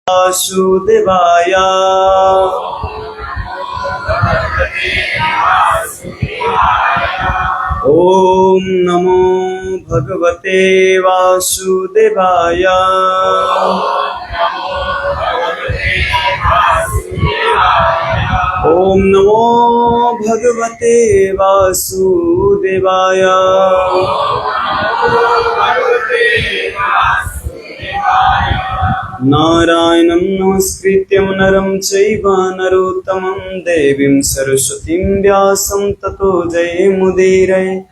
वासुदेवाय। ओम नमो भगवते वासुदेवाय। ओम नमो भगवते वासुदेवाय। नारायणं नमस्कृत्यं नरं चैव नरोत्तमं देवीं सरस्वतीं व्यासं ततो जयमुदीरये।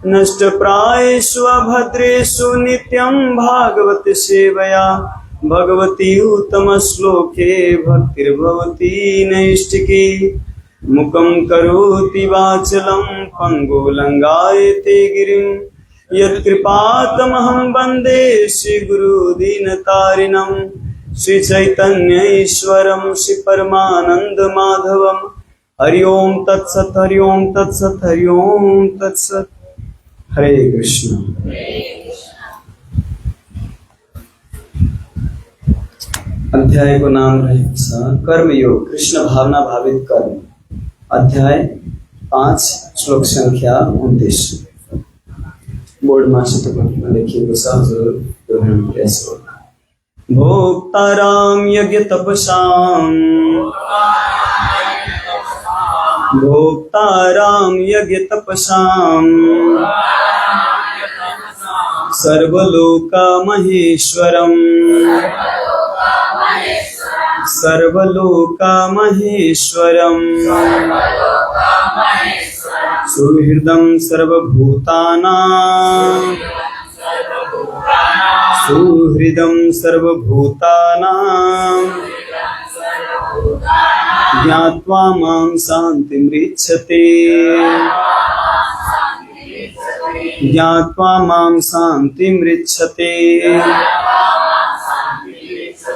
नष्टप्रायेषु अभद्रेषु नित्यं भागवत सेवया भगवती उत्तमश्लोके भक्तिर्भवती नैष्टिकी। मुखं करोति वाचलं पङ्गुलङ्गायते गिरिं यत्कृपातमहं वन्दे श्रीगुरुदीनतारिणं। श्रीचैतन्य ईश्वरं श्रीपरमानन्दमाधवं। हरि ओम तत्सत् हरि ओम तत्सत् हरि ओम तत्सत्। हरे कृष्ण। अध्याय को नाम है कर्मयोग, कृष्ण भावना भावित कर्म। अध्याय 5, श्लोक संख्या 29। बोर्ड मास्टर तो देखिए तो सब जरूर ग्रहण प्रयास होगा। भोक्ताराम यज्ञ तपसाम, भोक्ताराम यज्ञ तपसाम, सर्वलोका महेश्वरम, सर्वलोका महेश्वरम, सुहृदं सर्वभूतानां, सुहृदं सर्वभूतानां, ज्ञात्वा मां शान्तिमृच्छते, ज्ञात्वा मां शान्तिमृच्छते।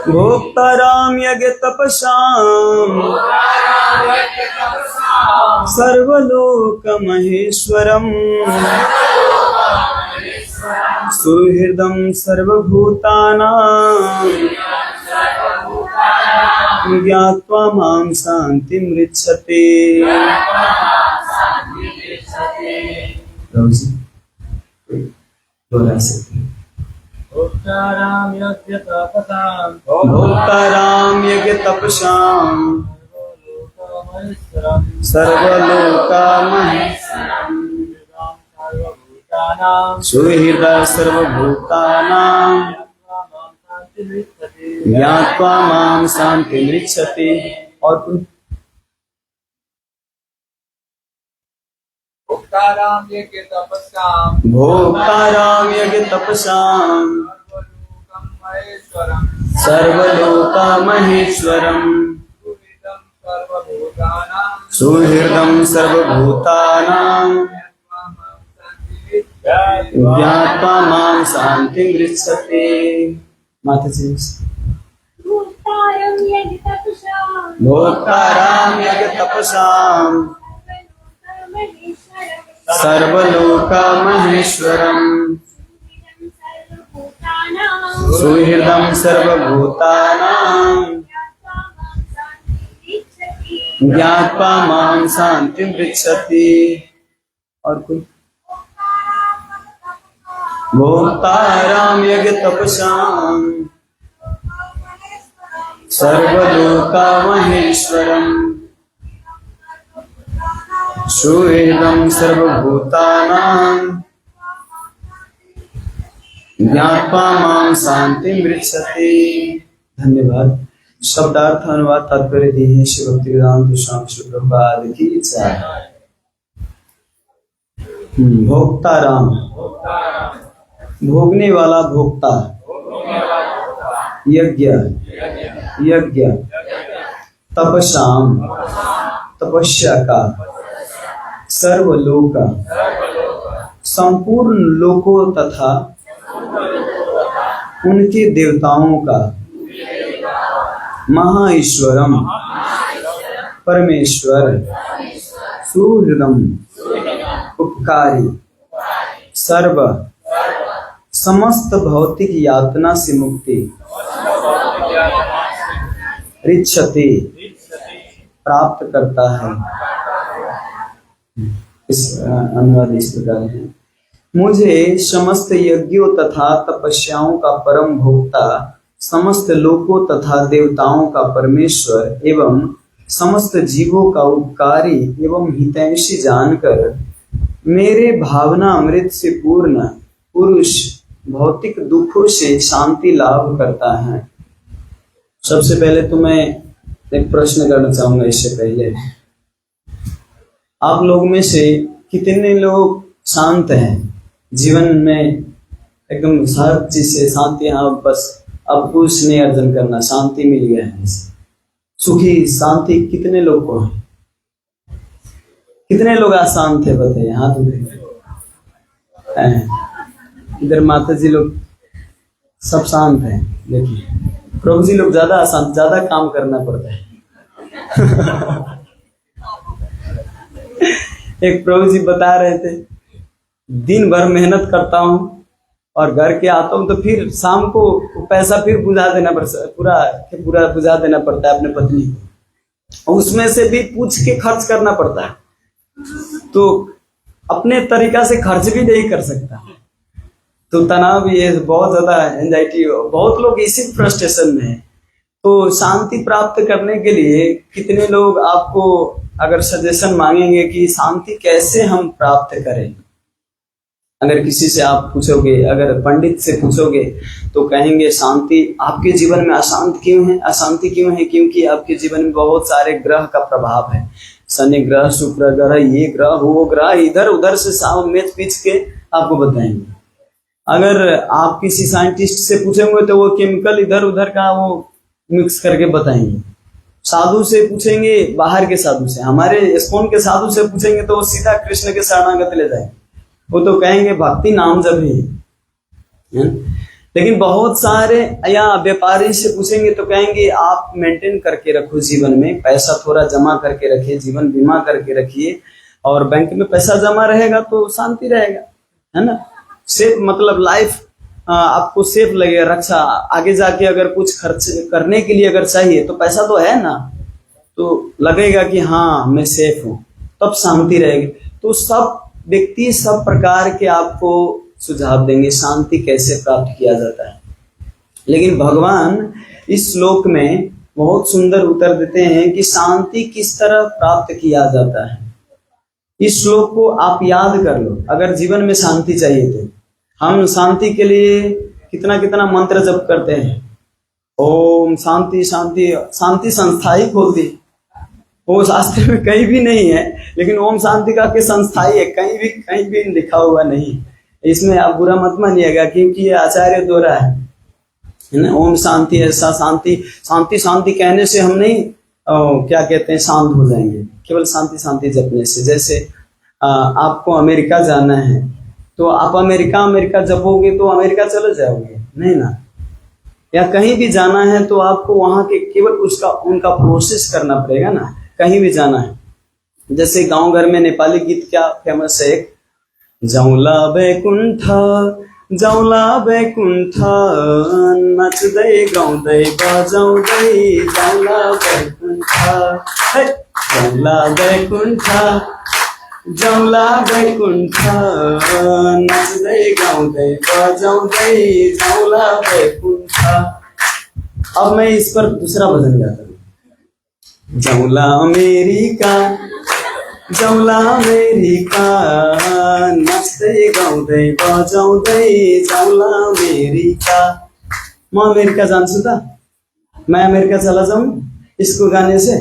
भोक्ताराम यज्ञ तपसाम, सर्वलोक महेश्वरम, सुहृदं सर्वभूतानां, ज्ञात्वा मां शान्तिमृच्छते। भोक्ताराम यज्ञ तपसाम, भोक्ताराम यज्ञ तपसाम, सर्वलोका महेश्वरम, सुहृदा सर्वभूतानां, ज्ञात्वा मां शान्तिमृच्छते। और भोक्ताराम यज्ञ तपसाम, भोक्ताराम यज्ञ तपसाम, सर्वलोका महेश्वरम, सुहृदं सर्वभूतानां, ज्ञात्वा मां शान्तिमृच्छते। माता जी। भोक्ताराम यज्ञ तपसाम, भोक्ताराम यज्ञ तपसाम, सर्वलोका महेश्वरम, सुहृदं सर्वभूतानां, ज्ञात्वा मां शान्तिमृच्छति। और कोई? भोक्ताराम यज्ञ तपसाम, सर्वलोका महेश्वरम, सुहृदं सर्वभूतानां, ज्ञात्वा मां शान्तिमृच्छति। धन्यवाद। शब्दार्थ अनुवाद तात्पर्य दी है श्री भक्तिवेदांत स्वामी श्री प्रभुपाद की जय। भोक्ताराम, भोगने वाला भोक्ता। यज्ञ, यज्ञ। तपसाम, तपस्या का। सर्वलोक, संपूर्ण लोकों तथा उनके देवताओं का। महाईश्वरम, परमेश्वर। सुहृदम, उपकारी। सर्व, समस्त भौतिक यातना से मुक्ति। ऋच्छति प्राप्त करता है। इस अनुवाद इस प्रकार है। मुझे समस्त यज्ञों तथा तपस्याओं का परम भोक्ता, समस्त लोकों तथा देवताओं का परमेश्वर एवं समस्त जीवों का उपकारी एवं हितैषी जानकर मेरे भावना अमृत से पूर्ण पुरुष भौतिक दुखों से शांति लाभ करता है। सबसे पहले तो मैं एक प्रश्न करना चाहूंगा। इससे पहले आप लोग में से कितने लोग शांत हैं जीवन में? एकदम हर चीज से शांति, हाँ बस अब कुछ नहीं अर्जन करना, शांति मिल गया है। सुखी शांति कितने लोग को है? कितने लोग अशांत है बताइए, हाथ उठाइए। इधर माता जी लोग सब शांत हैं। देखिए प्रभु जी लोग ज्यादा अशांत, ज्यादा काम करना पड़ता है। एक प्रभु जी बता रहे थे, दिन भर मेहनत करता हूँ और घर के आता हूँ तो फिर शाम को पैसा फिर बुझा देना पड़ता, पूरा बुझा देना पड़ता है अपने पत्नी को, और उसमें से भी पूछ के खर्च करना पड़ता है। तो अपने तरीका से खर्च भी नहीं कर सकता, तो तनाव भी है, बहुत ज्यादा एंजाइटी, बहुत लोग इसी फ्रस्ट्रेशन में है। तो शांति प्राप्त करने के लिए कितने लोग आपको अगर सजेशन मांगेंगे कि शांति कैसे हम प्राप्त करें? अगर किसी से आप पूछोगे, अगर पंडित से पूछोगे तो कहेंगे शांति आपके जीवन में अशांत क्यों है? अशांति क्यों है? क्योंकि आपके जीवन में बहुत सारे ग्रह का प्रभाव है। शनि ग्रह, शुक्र ग्रह, ये ग्रह, वो ग्रह, इधर उधर से मेच पीछ के आपको बताएंगे। अगर आप किसी साइंटिस्ट से पूछेंगे तो वो केमिकल इधर उधर का वो मिक्स करके बताएंगे। साधु से पूछेंगे, बाहर के साधु से, हमारे इस्कॉन के साधु से पूछेंगे तो वो सीधा कृष्ण के शरणागत ले जाएंगे। वो तो कहेंगे भक्ति नाम जब है। लेकिन बहुत सारे या व्यापारी से पूछेंगे तो कहेंगे आप मेंटेन करके रखो जीवन में, पैसा थोड़ा जमा करके रखिए, जीवन बीमा करके रखिए, और बैंक में पैसा जमा रहेगा तो शांति रहेगा, है ना। सेफ मतलब लाइफ आपको सेफ लगेगा, रक्षा। आगे जाके अगर कुछ खर्च करने के लिए अगर चाहिए तो पैसा तो है ना, तो लगेगा कि हाँ मैं सेफ हूँ, तब शांति रहेगी। तो सब व्यक्ति सब प्रकार के आपको सुझाव देंगे शांति कैसे प्राप्त किया जाता है। लेकिन भगवान इस श्लोक में बहुत सुंदर उत्तर देते हैं कि शांति किस तरह प्राप्त किया जाता है। इस श्लोक को आप याद कर लो, अगर जीवन में शांति चाहिए तो। हम शांति के लिए कितना कितना मंत्र जप करते हैं, ओम शांति शांति, शांति संस्था ही खोलती, वो शास्त्र में कहीं भी नहीं है, लेकिन ओम शांति का के संस्थाई है, कहीं भी लिखा हुआ नहीं। इसमें आप बुरा मत मानिएगा, क्योंकि ये आचार्य द्वारा है ना। ओम शांति, ऐसा शांति शांति शांति कहने से हम नहीं क्या कहते हैं शांत हो जाएंगे, केवल शांति शांति जपने से। जैसे आपको अमेरिका जाना है तो आप अमेरिका जपोगे तो अमेरिका चले जाओगे नहीं ना, या कहीं भी जाना है तो आपको वहां के केवल उनका प्रोसेस करना पड़ेगा ना, कहीं भी जाना है। जैसे गांव घर में नेपाली गीत क्या फेमस है, एक जाउला बैकुण्ठ नच्दै गाउँदै बजाउँदै जाउला बैकुण्ठ नच्दै गाउँदै बजाउँदै जाउला बैकुण्ठ। अब मैं इस पर दूसरा भजन गाता हूँ। जाउला अमेरिका नाच्दै गाउँदै बजाउँदै जाउला अमेरिका। म अमेरिका जान्छु त, मैं अमेरिका चला जाऊं इसको गाने से।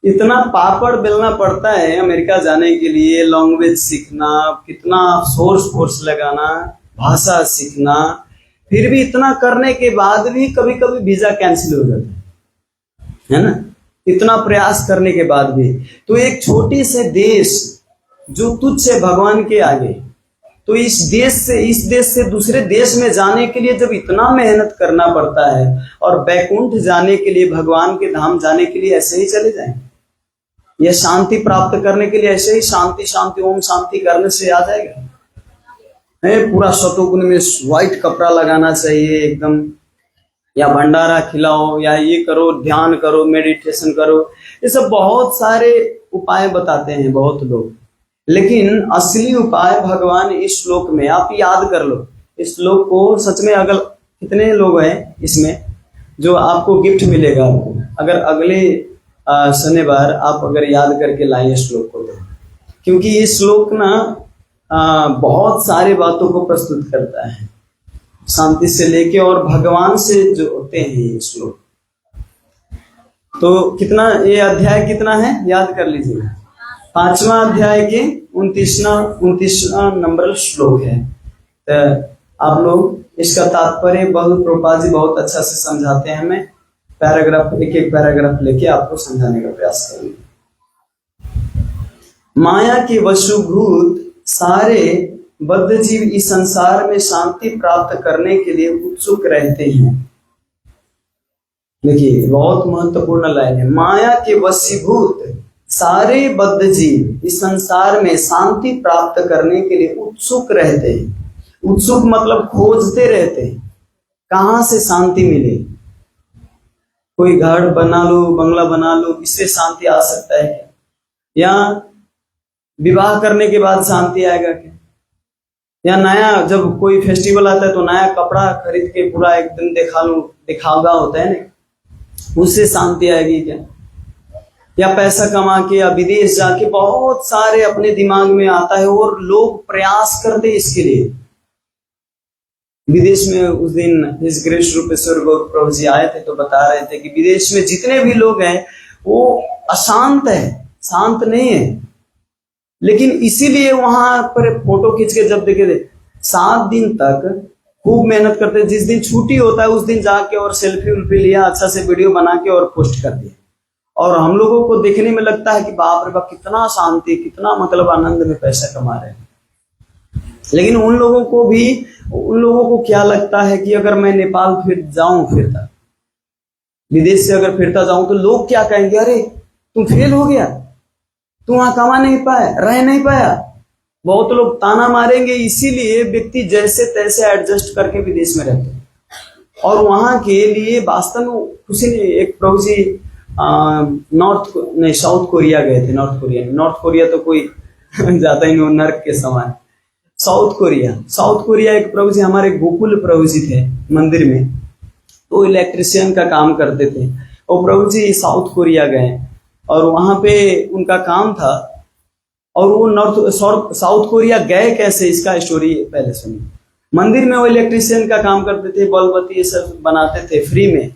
इतना पापड़ बेलना पड़ता है अमेरिका जाने के लिए, लैंग्वेज सीखना, कितना सोर्स लगाना, भाषा सीखना, फिर भी इतना करने के बाद भी कभी कभी वीजा कैंसिल हो जाता है ना, इतना प्रयास करने के बाद भी। तो एक छोटे से देश जो तुच्छ है भगवान के आगे, तो इस देश से दूसरे देश में जाने के लिए जब इतना मेहनत करना पड़ता है, और बैकुंठ जाने के लिए, भगवान के धाम जाने के लिए ऐसे ही चले जाएं, यह शांति प्राप्त करने के लिए ऐसे ही शांति शांति ओम शांति करने से आ जाएगा। पूरा शतोगुण में व्हाइट कपड़ा लगाना चाहिए, एकदम या भंडारा खिलाओ, या ये करो, ध्यान करो, मेडिटेशन करो, ये सब बहुत सारे उपाय बताते हैं बहुत लोग। लेकिन असली उपाय भगवान इस श्लोक में, आप याद कर लो इस श्लोक को। सच में अगर कितने लोग हैं इसमें जो आपको गिफ्ट मिलेगा आपको, अगर अगले शनिवार आप अगर याद करके लाए श्लोक को, तो क्योंकि ये श्लोक ना बहुत सारे बातों को प्रस्तुत करता है, शांति से लेके और भगवान से जो होते हैं ये श्लोक। तो कितना ये अध्याय कितना है याद कर लीजिएगा, 5वां अध्याय के 29वां नंबर श्लोक है। तो आप लोग इसका तात्पर्य बहुत प्रभुपाद जी बहुत अच्छा से समझाते हैं। हमें पैराग्राफ, एक एक पैराग्राफ लेके आपको समझाने का प्रयास करेंगे। माया के वशीभूत सारे बद्ध जीव इस संसार में शांति प्राप्त करने के लिए उत्सुक रहते हैं। देखिए बहुत महत्वपूर्ण लाइन है, माया के वशीभूत सारे बद्ध जीव इस संसार में शांति प्राप्त करने के लिए उत्सुक रहते हैं। उत्सुक मतलब खोजते रहते हैं कहां से शांति मिले। कोई घर बना लो, बंगला बना लो, इससे शांति आ सकता है क्या? या विवाह करने के बाद शांति आएगा क्या? या नया जब कोई फेस्टिवल आता है तो नया कपड़ा खरीद के पूरा एक दिन दिखावा होता है ना, उससे शांति आएगी क्या? या पैसा कमा के या विदेश जाके, बहुत सारे अपने दिमाग में आता है और लोग प्रयास करते इसके लिए। विदेश में उस दिन हिज ग्रेस रूपेश्वर गौर प्रभु जी आए थे तो बता रहे थे कि विदेश में जितने भी लोग हैं वो अशांत है, शांत नहीं है। लेकिन इसीलिए वहां पर फोटो खींच के जब देखे थे 7 दिन तक खूब मेहनत करते, जिस दिन छुट्टी होता है उस दिन जाके और सेल्फी उल्फी लिया, अच्छा से वीडियो बना के और पोस्ट कर दिया। और हम लोगों को देखने में लगता है कि बाप रे बाप कितना शांति, कितना मतलब आनंद में पैसा कमा रहे हैं। लेकिन उन लोगों को क्या लगता है कि अगर मैं नेपाल फिरता विदेश से अगर फिरता जाऊं तो लोग क्या कहेंगे, अरे तुम फेल हो गया, तुम वहां कमा नहीं पाया, रह नहीं पाया। बहुत लोग ताना मारेंगे। इसीलिए व्यक्ति जैसे तैसे एडजस्ट करके विदेश में रहते हैं और वहां के लिए वास्तव में खुशी नहीं। एक प्रभु जी साउथ कोरिया गए थे। नॉर्थ कोरिया तो कोई जाता ही नहीं, नर्क के समान। साउथ कोरिया एक प्रभु जी हमारे गोकुल प्रभु जी थे मंदिर में, तो इलेक्ट्रिशियन का काम करते थे। और प्रभु जी साउथ कोरिया गए और वहां पे उनका काम था। और वो साउथ कोरिया गए कैसे, इसका स्टोरी पहले सुनिए। मंदिर में वो इलेक्ट्रिशियन का काम करते थे, बल्ब ये सब बनाते थे फ्री में।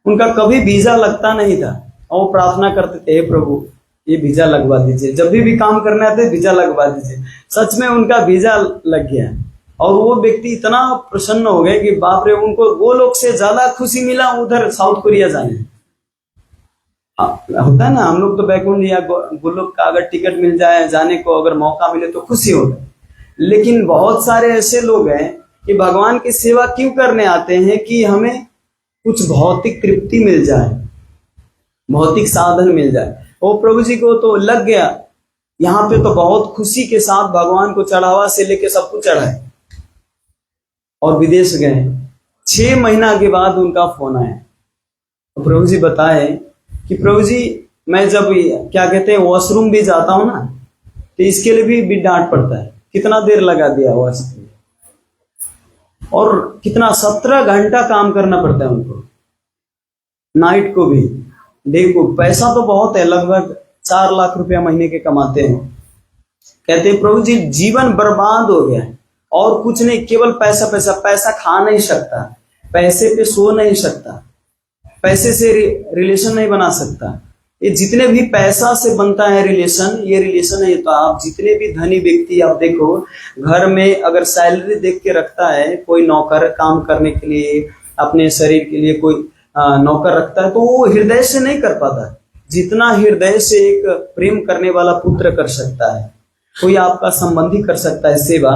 उनका कभी वीजा लगता नहीं था और वो प्रार्थना करते थे, हे प्रभु ये वीजा लगवा दीजिए, जब भी काम करना है वीजा लगवा दीजिए। सच में उनका वीजा लग गया और वो व्यक्ति इतना प्रसन्न हो गए कि बाप रे, उनको वो लोग से ज्यादा खुशी मिला उधर साउथ कोरिया जाने। होता है ना, हम लोग तो बैकुंठ या गोलोक का अगर टिकट मिल जाए जाने को, अगर मौका मिले तो खुशी होगा। लेकिन बहुत सारे ऐसे लोग हैं कि भगवान की सेवा क्यों करने आते हैं कि हमें कुछ भौतिक तृप्ति मिल जाए, भौतिक साधन मिल जाए। वो प्रभु जी को तो लग गया, यहाँ पे तो बहुत खुशी के साथ भगवान को चढ़ावा से लेके सब कुछ चढ़ाए। और विदेश गए, 6 महीना के बाद उनका फोन आया। तो प्रभु जी बताए कि प्रभु जी मैं जब क्या कहते हैं वॉशरूम भी जाता हूं ना, तो इसके लिए भी डांट पड़ता है। कितना देर लगा दिया वॉशरूम, और कितना 17 घंटा काम करना पड़ता है उनको, नाइट को भी डे को। पैसा तो बहुत है, लगभग 4 लाख रुपया महीने के कमाते हैं। कहते हैं प्रभु जी जीवन बर्बाद हो गया और कुछ नहीं, केवल पैसा पैसा। पैसा खा नहीं सकता, पैसे पे सो नहीं सकता, पैसे से रिलेशन नहीं बना सकता। ये जितने भी पैसा से बनता है रिलेशन, ये रिलेशन है। तो आप जितने भी धनी व्यक्ति आप देखो, घर में अगर सैलरी देख के रखता है कोई नौकर काम करने के लिए, अपने शरीर के लिए कोई नौकर रखता है, तो वो हृदय से नहीं कर पाता जितना हृदय से एक प्रेम करने वाला पुत्र कर सकता है, कोई आपका संबंधी कर सकता है सेवा।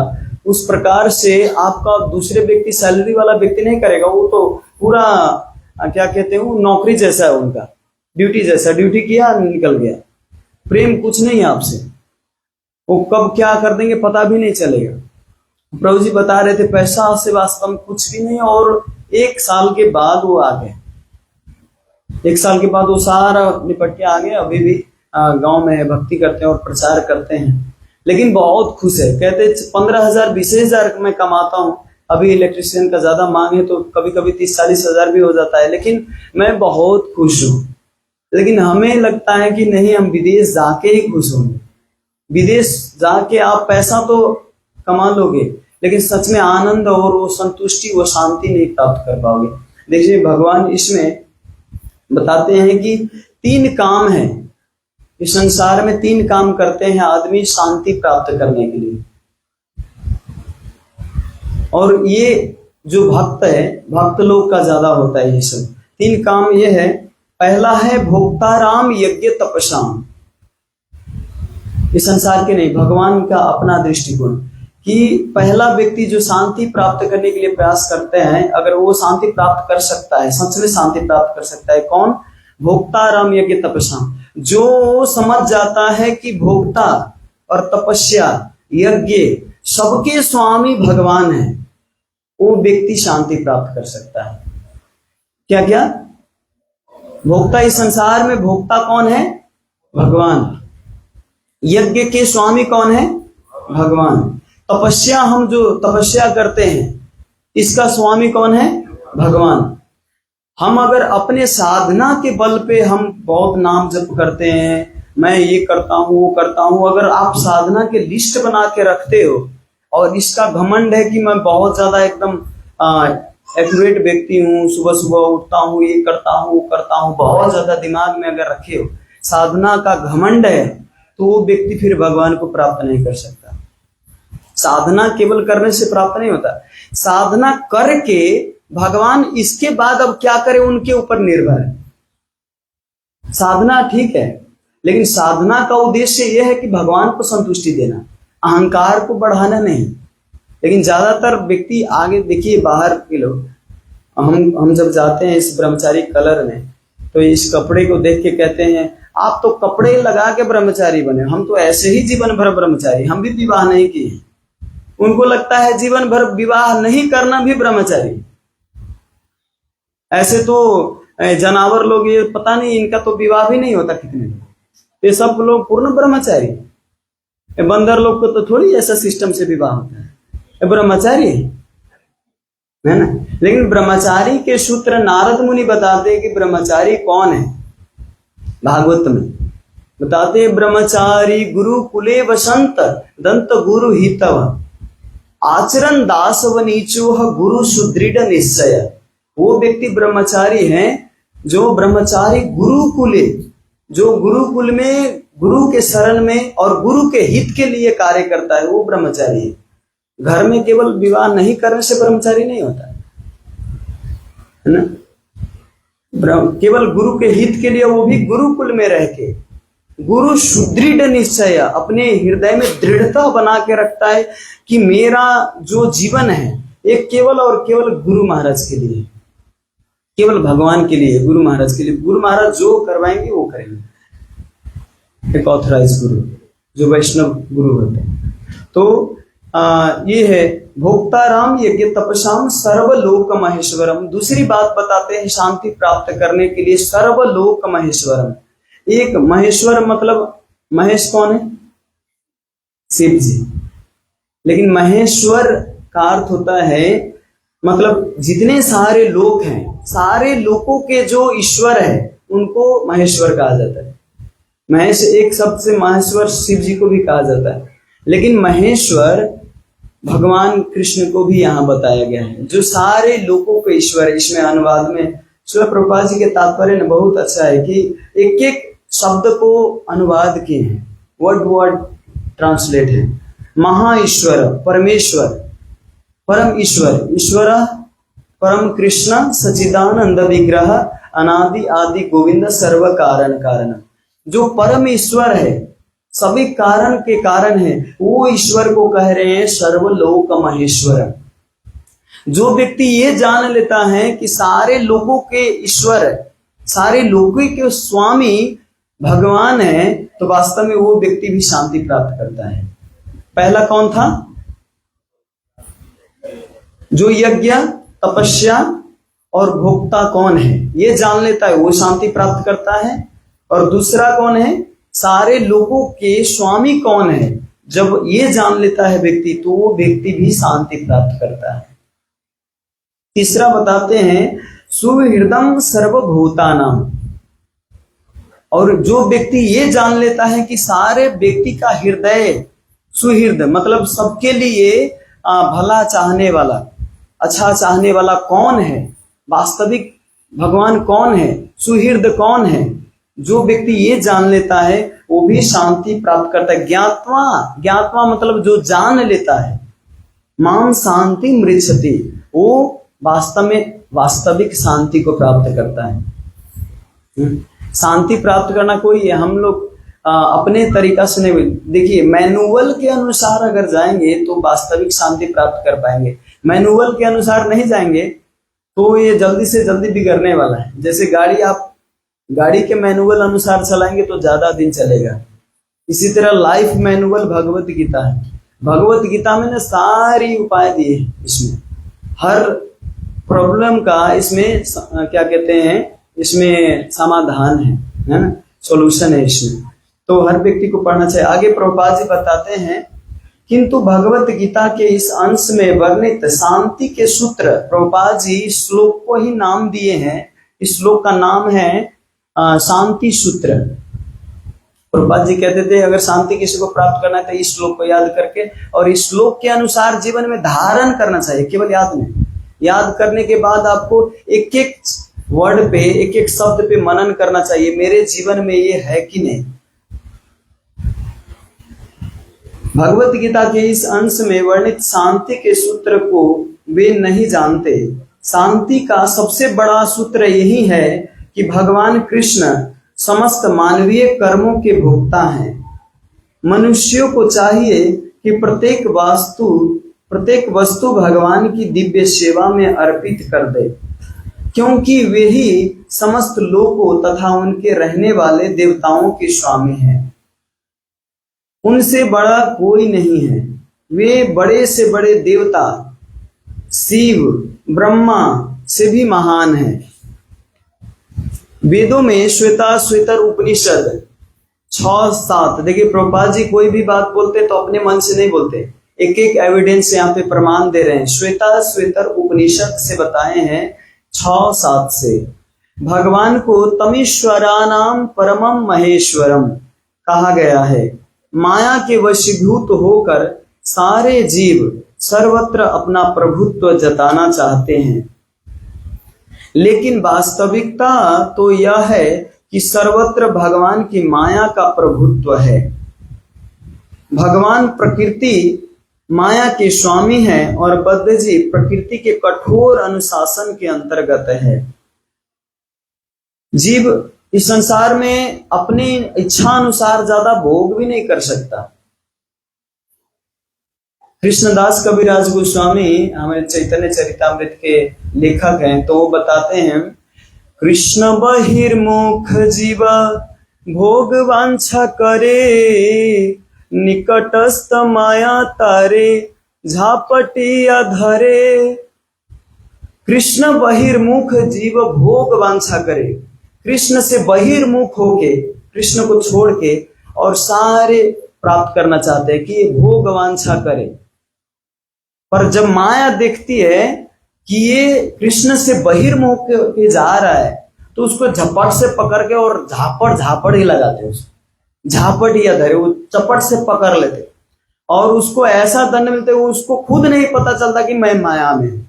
उस प्रकार से आपका दूसरे व्यक्ति, सैलरी वाला व्यक्ति नहीं करेगा। वो तो पूरा क्या कहते हैं, वो नौकरी जैसा है उनका, ड्यूटी जैसा। ड्यूटी किया निकल गया, प्रेम कुछ नहीं है आपसे। वो कब क्या कर देंगे पता भी नहीं चलेगा। प्रभु जी बता रहे थे पैसा से वास्तव में कुछ भी नहीं, और 1 साल के बाद वो आ गए। 1 साल के बाद वो सारा निपट के आ गए। अभी भी गांव में भक्ति करते हैं और प्रचार करते हैं, लेकिन बहुत खुश है। कहते 15,000 20,000 मैं कमाता हूँ। अभी इलेक्ट्रिशियन का ज्यादा मांग है तो कभी कभी 30-40 हजार भी हो जाता है, लेकिन मैं बहुत खुश हूँ। लेकिन हमें लगता है कि नहीं, हम विदेश जाके ही खुश होंगे। विदेश जाके आप पैसा तो कमा लोगे, लेकिन सच में आनंद और वो संतुष्टि, वो शांति नहीं प्राप्त कर पाओगे। देखिए भगवान इसमें बताते हैं कि 3 काम है इस संसार में, 3 काम करते हैं आदमी शांति प्राप्त करने के लिए। और ये जो भक्त है, भक्त लोग का ज्यादा होता है ये सब। 3 काम ये है। पहला है भोक्ताराम यज्ञ तपस्याम। इस संसार के नहीं, भगवान का अपना दृष्टिकोण कि पहला व्यक्ति जो शांति प्राप्त करने के लिए प्रयास करते हैं, अगर वो शांति प्राप्त कर सकता है, सच में शांति प्राप्त कर सकता है, कौन? भोक्ताराम यज्ञ तपस्याम। जो समझ जाता है कि भोक्ता और तपस्या यज्ञ सबके स्वामी भगवान है, वो व्यक्ति शांति प्राप्त कर सकता है। क्या क्या? भोक्ता, इस संसार में भोक्ता कौन है? भगवान। यज्ञ के स्वामी कौन है? भगवान। तपस्या, हम जो तपस्या करते हैं, इसका स्वामी कौन है? भगवान। हम अगर अपने साधना के बल पे हम बहुत नाम जप करते हैं, मैं ये करता हूँ वो करता हूँ, अगर आप साधना के लिस्ट बना के रखते हो और इसका घमंड है कि मैं बहुत ज्यादा एकदम एक्यूरेट व्यक्ति हूँ, सुबह सुबह उठता हूँ, ये करता हूँ वो करता हूँ, बहुत ज्यादा दिमाग में अगर रखे हो, साधना का घमंड है, तो वो व्यक्ति फिर भगवान को प्राप्त नहीं कर सकता। साधना केवल करने से प्राप्त नहीं होता, साधना करके भगवान इसके बाद अब क्या करे उनके ऊपर निर्भर है। साधना ठीक है, लेकिन साधना का उद्देश्य यह है कि भगवान को संतुष्टि देना, अहंकार को बढ़ाना नहीं। लेकिन ज्यादातर व्यक्ति आगे देखिए, बाहर के लोग, हम जब जाते हैं इस ब्रह्मचारी कलर में, तो इस कपड़े को देख के कहते हैं आप तो कपड़े लगा के ब्रह्मचारी बने, हम तो ऐसे ही जीवन भर ब्रह्मचारी, हम भी विवाह नहीं किए। उनको लगता है जीवन भर विवाह नहीं करना भी ब्रह्मचारी। ऐसे तो जानवर लोग, ये पता नहीं इनका तो विवाह भी नहीं होता कितने लोग, ये सब लोग पूर्ण ब्रह्मचारी। बंदर लोग को तो थोड़ी ऐसा सिस्टम से विवाह होता है, ब्रह्मचारी है ना। लेकिन ब्रह्मचारी के सूत्र नारद मुनि बताते हैं कि ब्रह्मचारी कौन है। भागवत में बताते हैं, ब्रह्मचारी गुरु कुले वसंत दंत गुरु हितव आचरण दासव नीचो गुरु सुदृढ़ निश्चय। वो व्यक्ति ब्रह्मचारी है जो ब्रह्मचारी गुरुकुले, जो गुरुकुल में गुरु के शरण में और गुरु के हित के लिए कार्य करता है, वो ब्रह्मचारी है। घर में केवल विवाह नहीं करने से ब्रह्मचारी नहीं होता है ना। केवल गुरु के हित के लिए, वो भी गुरुकुल में रह के, गुरु सुदृढ़ निश्चय, अपने हृदय में दृढ़ता बना के रखता है कि मेरा जो जीवन है एक केवल और केवल गुरु महाराज के लिए, केवल भगवान के लिए, गुरु महाराज के लिए। गुरु महाराज जो करवाएंगे वो करेंगे, एक ऑथराइज गुरु, जो वैष्णव गुरु होते हैं। तो ये है भोक्ताराम यज्ञ तपस्याम सर्वलोक महेश्वरम। दूसरी बात बताते हैं शांति प्राप्त करने के लिए, सर्वलोक महेश्वरम। एक महेश्वर मतलब, महेश कौन है? शिव जी। लेकिन महेश्वर का अर्थ होता है, मतलब जितने सारे लोक हैं, सारे लोकों के जो ईश्वर है उनको महेश्वर कहा जाता है। महेश एक शब्द से महेश्वर शिव जी को भी कहा जाता है, लेकिन महेश्वर भगवान कृष्ण को भी यहाँ बताया गया है, जो सारे लोकों के ईश्वर। इसमें अनुवाद में श्रील प्रभुपाद जी के तात्पर्य ने बहुत अच्छा है कि एक एक शब्द को अनुवाद किए हैं, वर्ड वर्ड ट्रांसलेट है। महा ईश्वर, परमेश्वर, परम ईश्वर, ईश्वर परम कृष्ण सच्चिदानंद विग्रह अनादि आदि गोविंद सर्व कारण कारण। जो परम ईश्वर है, सभी कारण के कारण है, वो ईश्वर को कह रहे हैं सर्वलोक महेश्वर। जो व्यक्ति ये जान लेता है कि सारे लोगों के ईश्वर, सारे लोगों के स्वामी भगवान है, तो वास्तव में वो व्यक्ति भी शांति प्राप्त करता है। पहला कौन था? जो यज्ञ तपस्या और भोक्ता कौन है ये जान लेता है, वो शांति प्राप्त करता है। और दूसरा कौन है, सारे लोगों के स्वामी कौन है, जब ये जान लेता है व्यक्ति तो वो व्यक्ति भी शांति प्राप्त करता है। तीसरा बताते हैं सुहृदम सर्वभूतानाम, और जो व्यक्ति ये जान लेता है कि सारे व्यक्ति का हृदय, सुहृद मतलब सबके लिए भला चाहने वाला, अच्छा चाहने वाला कौन है, वास्तविक भगवान कौन है, सुहृद कौन है, जो व्यक्ति ये जान लेता है वो भी शांति प्राप्त करता है। ज्ञात्वा, ज्ञात्वा मतलब जो जान लेता है, माम शांति मृच्छति, वो वास्तव में वास्तविक शांति को प्राप्त करता है। शांति प्राप्त करना कोई है, हम लोग अपने तरीका से नहीं, देखिए मैनुअल के अनुसार अगर जाएंगे तो वास्तविक शांति प्राप्त कर पाएंगे, मैनुअल के अनुसार नहीं जाएंगे तो ये जल्दी से जल्दी बिगड़ने वाला है। जैसे गाड़ी, आप गाड़ी के मैनुअल अनुसार चलाएंगे तो ज्यादा दिन चलेगा, इसी तरह लाइफ मैनुअल भगवत गीता है। भगवत गीता में ना सारी उपाय दिए, इसमें हर प्रॉब्लम का इसमें क्या कहते हैं, इसमें समाधान है ना, सॉल्यूशन है इसमें, तो हर व्यक्ति को पढ़ना चाहिए। आगे प्रभुपाद जी बताते हैं किंतु भगवत गीता के इस अंश में वर्णित शांति के सूत्र, प्रभुपाद जी इस श्लोक को ही नाम दिए हैं, इस श्लोक का नाम है शांति सूत्र। प्रभुपाद जी कहते थे अगर शांति किसी को प्राप्त करना है तो इस श्लोक को याद करके और इस श्लोक के अनुसार जीवन में धारण करना चाहिए, केवल याद नहीं, याद करने के बाद आपको एक एक वर्ड पे, एक एक शब्द पे मनन करना चाहिए, मेरे जीवन में ये है कि नहीं। भगवत गीता के इस अंश में वर्णित शांति के सूत्र को वे नहीं जानते। शांति का सबसे बड़ा सूत्र यही है कि भगवान कृष्ण समस्त मानवीय कर्मों के भोक्ता हैं। मनुष्यों को चाहिए कि प्रत्येक वस्तु भगवान की दिव्य सेवा में अर्पित कर दे, क्योंकि वे ही समस्त लोगों तथा उनके रहने वाले देवताओं के स्वामी हैं। उनसे बड़ा कोई नहीं है, वे बड़े से बड़े देवता शिव ब्रह्मा से भी महान हैं। वेदों में श्वेताश्वतर उपनिषद 6-7, देखिए प्रभुपाद जी कोई भी बात बोलते तो अपने मन से नहीं बोलते, एक एक एविडेंस यहाँ पे प्रमाण दे रहे हैं। श्वेताश्वतर उपनिषद से बताए हैं 6-7 से, भगवान को तमीश्वरानाम परमम महेश्वरम कहा गया है। माया के वशीभूत होकर सारे जीव सर्वत्र अपना प्रभुत्व जताना चाहते हैं, लेकिन वास्तविकता तो यह है कि सर्वत्र भगवान की माया का प्रभुत्व है। भगवान प्रकृति माया के स्वामी हैं और बद्ध जी प्रकृति के कठोर अनुशासन के अंतर्गत है। जीव इस संसार में अपनी इच्छा अनुसार ज्यादा भोग भी नहीं कर सकता। कृष्णदास कविराज गोस्वामी हमारे चैतन्य चरितामृत के लेखक हैं, तो वो बताते हैं कृष्ण बहिर्मुख जीव भोग वांछा करे, निकटस्थ माया तारे झापटिया धरे। कृष्ण बहिर्मुख जीव भोग वांछा करे, कृष्ण से बहिर्मुख होके, कृष्ण को छोड़ के और सारे प्राप्त करना चाहते हैं कि ये भोग वांछा करे, पर जब माया देखती है कि ये कृष्ण से बहिर्मुख के जा रहा है तो उसको झपट से पकड़ के और झापड़ ही लगाते हैं, उसको झापट या धरे, वो चपट से पकड़ लेते और उसको ऐसा दंड मिलते वो उसको खुद नहीं पता चलता कि मैं माया में।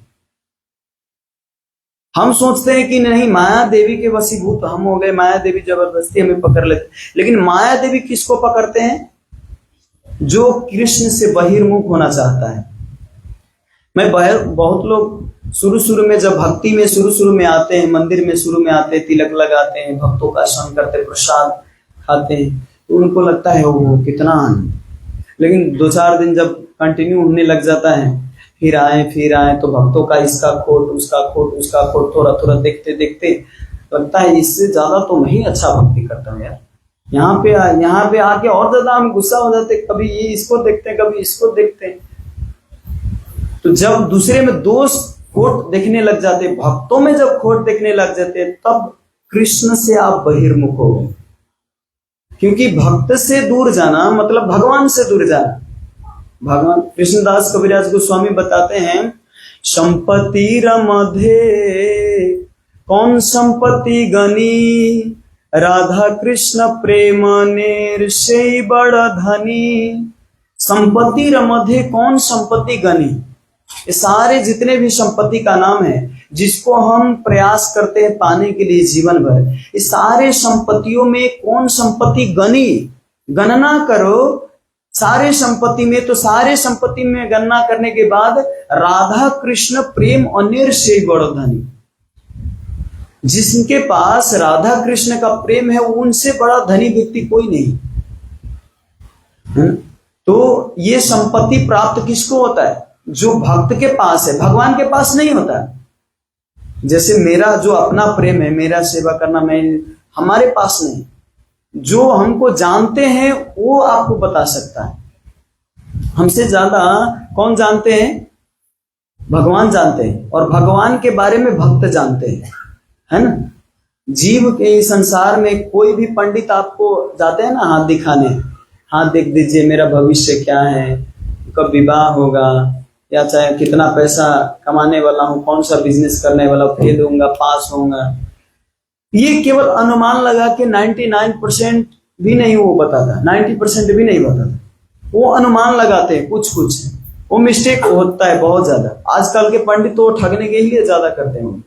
हम सोचते हैं कि नहीं माया देवी के वशीभूत हम हो गए, माया देवी जबरदस्ती हमें पकड़ लेते, लेकिन माया देवी किसको पकड़ते हैं? जो कृष्ण से बहिर्मुख होना चाहता है। मैं बहुत लोग शुरू में जब भक्ति में शुरू में आते हैं, मंदिर में शुरू में आते हैं, तिलक लगाते हैं, भक्तों का स्मरण करते, प्रसाद खाते हैं, तो उनको लगता है वो कितना आनंद, लेकिन 2-4 दिन जब कंटिन्यू होने लग जाता है, फिर आए तो भक्तों का इसका खोट उसका खोट थोड़ा देखते लगता है इससे ज्यादा तो मैं ही अच्छा भक्ति करता हूँ यार। यहाँ पे आके और ज्यादा हम गुस्सा हो जाते, कभी ये इसको देखते कभी इसको देखते। तो जब दूसरे में दोष खोट देखने लग जाते, भक्तों में जब खोट देखने लग जाते, तब कृष्ण से आप बहिर्मुख हो गए। क्योंकि भक्त से दूर जाना मतलब भगवान से दूर जाना। भगवान कृष्णदास कविराज गोस्वामी बताते हैं, संपत्ति रमधे कौन संपत्ति गनी, राधा कृष्ण प्रेम से बड़ धनी। संपत्ति रमधे कौन संपत्ति गनी, ये सारे जितने भी संपत्ति का नाम है जिसको हम प्रयास करते हैं पाने के लिए जीवन भर, इस सारे संपत्तियों में कौन संपत्ति गनी, गणना करो सारे संपत्ति में, तो सारे संपत्ति में गणना करने के बाद राधा कृष्ण प्रेम अनेर से बड़ धनी, जिसके पास राधा कृष्ण का प्रेम है उनसे बड़ा धनी व्यक्ति कोई नहीं है। तो ये संपत्ति प्राप्त किसको होता है? जो भक्त के पास है, भगवान के पास नहीं होता। जैसे मेरा जो अपना प्रेम है, मेरा सेवा करना, मैं हमारे पास नहीं, जो हमको जानते हैं वो आपको बता सकता है। हमसे ज्यादा कौन जानते हैं? भगवान जानते हैं, और भगवान के बारे में भक्त जानते हैं, है ना। जीव के संसार में कोई भी पंडित आपको जाते हैं ना हाथ दिखाने, हाथ देख दीजिए मेरा भविष्य क्या है, कब विवाह होगा, या चाहे कितना पैसा कमाने वाला हूं, कौन सा बिजनेस करने वाला, फेल होऊंगा पास होऊंगा, ये केवल अनुमान लगा के 99% भी नहीं वो बताता, 90% भी नहीं बताता, वो अनुमान लगाते हैं कुछ कुछ, वो मिस्टेक होता है बहुत ज्यादा। आजकल के पंडित तो ठगने के लिए ज्यादा करते हैं,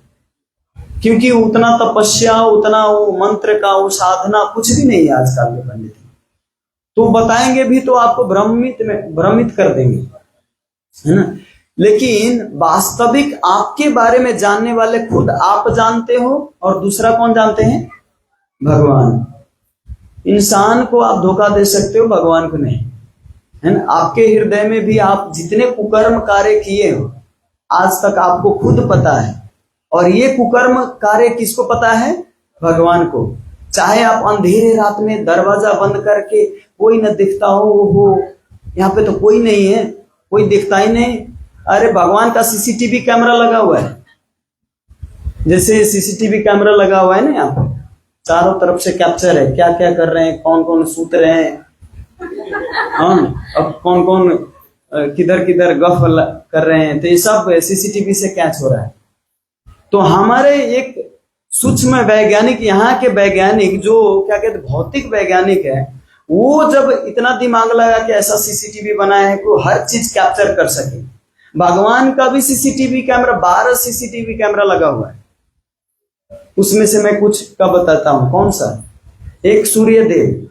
क्योंकि उतना तपस्या, उतना वो मंत्र का वो साधना कुछ भी नहीं है आजकल के पंडित। तो बताएंगे भी तो आपको भ्रमित कर देंगे, है ना। लेकिन वास्तविक आपके बारे में जानने वाले खुद आप जानते हो, और दूसरा कौन जानते हैं? भगवान। इंसान को आप धोखा दे सकते हो, भगवान को नहीं, है ना। आपके हृदय में भी आप जितने कुकर्म कार्य किए हो आज तक आपको खुद पता है, और ये कुकर्म कार्य किसको पता है? भगवान को। चाहे आप अंधेरे रात में दरवाजा बंद करके, कोई न दिखता हो, यहाँ पे तो कोई नहीं है, कोई दिखता ही नहीं, अरे भगवान का सीसीटीवी कैमरा लगा हुआ है। जैसे सीसीटीवी कैमरा लगा हुआ है ना, यहाँ पे चारों तरफ से कैप्चर है, क्या क्या कर रहे हैं, कौन कौन सूत रहे हैं, अब कौन कौन किधर किधर गफ कर रहे हैं, तो ये सब सीसीटीवी से कैच हो रहा है। तो हमारे एक सूक्ष्म वैज्ञानिक, यहाँ के वैज्ञानिक जो क्या कहते भौतिक वैज्ञानिक है, वो जब इतना दिमाग लगा कि ऐसा सीसीटीवी बनाया है कि हर चीज कैप्चर कर सके। भगवान का भी सीसीटीवी कैमरा, 12 सीसीटीवी कैमरा लगा हुआ है। उसमें से मैं कुछ का बताता हूं। कौन सा? एक सूर्यदेव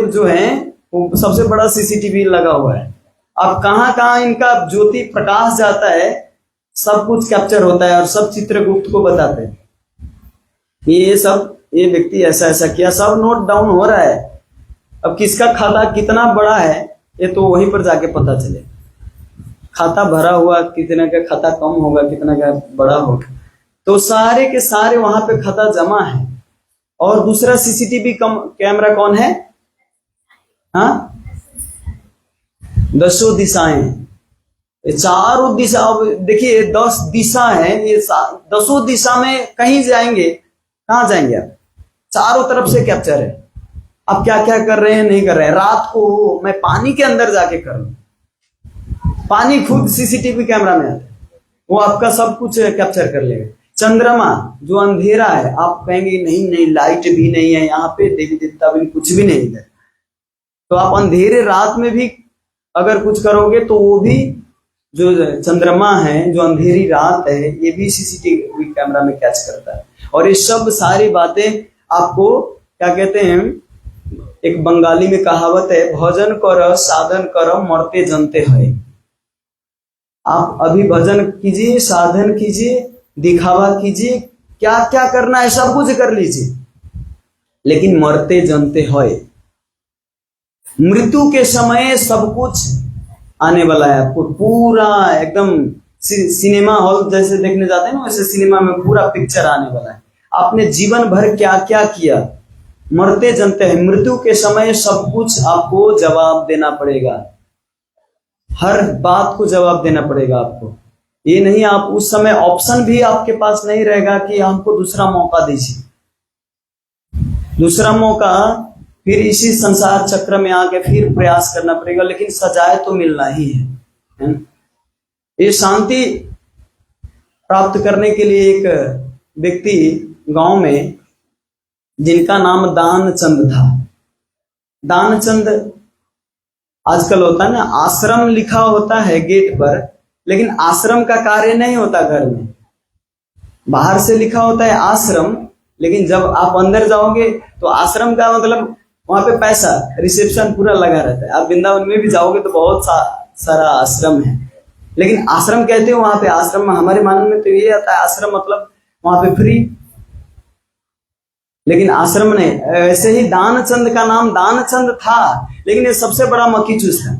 जो है वो सबसे बड़ा सीसीटीवी लगा हुआ है। अब कहां कहां इनका ज्योति प्रकाश जाता है, सब कुछ कैप्चर होता है, और सब चित्रगुप्त को बताते हैं ये व्यक्ति ऐसा ऐसा किया, सब नोट डाउन हो रहा है। अब किसका खाता कितना बड़ा है ये तो वहीं पर जाके पता चले। खाता भरा हुआ, कितना का खाता कम होगा, कितना का बड़ा होगा, तो सारे के सारे वहां पे खाता जमा है। और दूसरा सीसीटीवी कैमरा कौन है? हाँ, 10 दिशाएं, ये चारों दिशा, देखिए 10 दिशा है, ये 10 दिशा में कहीं जाएंगे, कहां जाएंगे आप? चारों तरफ से कैप्चर है। आप क्या क्या कर रहे हैं, नहीं कर रहे हैं। रात को मैं पानी के अंदर जाके कर लूं, पानी खुद सीसीटीवी कैमरा में आता है, वो आपका सब कुछ कैप्चर कर लेगा। चंद्रमा जो अंधेरा है, आप कहेंगे नहीं लाइट भी नहीं है यहाँ पे, देवी देवता भी कुछ भी नहीं है, तो आप अंधेरे रात में भी अगर कुछ करोगे तो वो भी जो चंद्रमा है, जो अंधेरी रात है, ये भी सीसीटीवी कैमरा में कैच करता है। और ये सब सारी बातें आपको क्या कहते हैं, एक बंगाली में कहावत है, भजन कर साधन कर मरते जनते है। आप अभी भजन कीजिए, साधन कीजिए, दिखावा कीजिए, क्या क्या करना है सब कुछ कर लीजिए, लेकिन मरते जनते है। मृत्यु के समय सब कुछ आने वाला है आपको, पूरा एकदम सिनेमा हॉल जैसे देखने जाते हैं ना, वैसे सिनेमा में पूरा पिक्चर आने वाला है। आपने जीवन भर क्या क्या किया, मरते जनते हैं, मृत्यु के समय सब कुछ आपको जवाब देना पड़ेगा, हर बात को जवाब देना पड़ेगा आपको। ये नहीं, आप उस समय ऑप्शन भी आपके पास नहीं रहेगा कि हमको दूसरा मौका दीजिए, दूसरा मौका, फिर इसी संसार चक्र में आके फिर प्रयास करना पड़ेगा, लेकिन सजाए तो मिलना ही है ना? ये शांति प्राप्त करने के लिए एक व्यक्ति गांव में, जिनका नाम दानचंद था। दानचंद, आजकल होता है ना आश्रम लिखा होता है गेट पर, लेकिन आश्रम का कार्य नहीं होता घर में। बाहर से लिखा होता है आश्रम, लेकिन जब आप अंदर जाओगे तो आश्रम का मतलब वहां पे पैसा, रिसेप्शन पूरा लगा रहता है। आप वृंदावन में भी जाओगे तो बहुत सारा आश्रम है, लेकिन आश्रम कहते हो वहां पे, आश्रम हमारे मानने में तो ये आता है आश्रम मतलब वहां पे फ्री, लेकिन आश्रम नहीं। ऐसे ही दानचंद का नाम दानचंद था, लेकिन ये सबसे बड़ा मक्खी चूस था,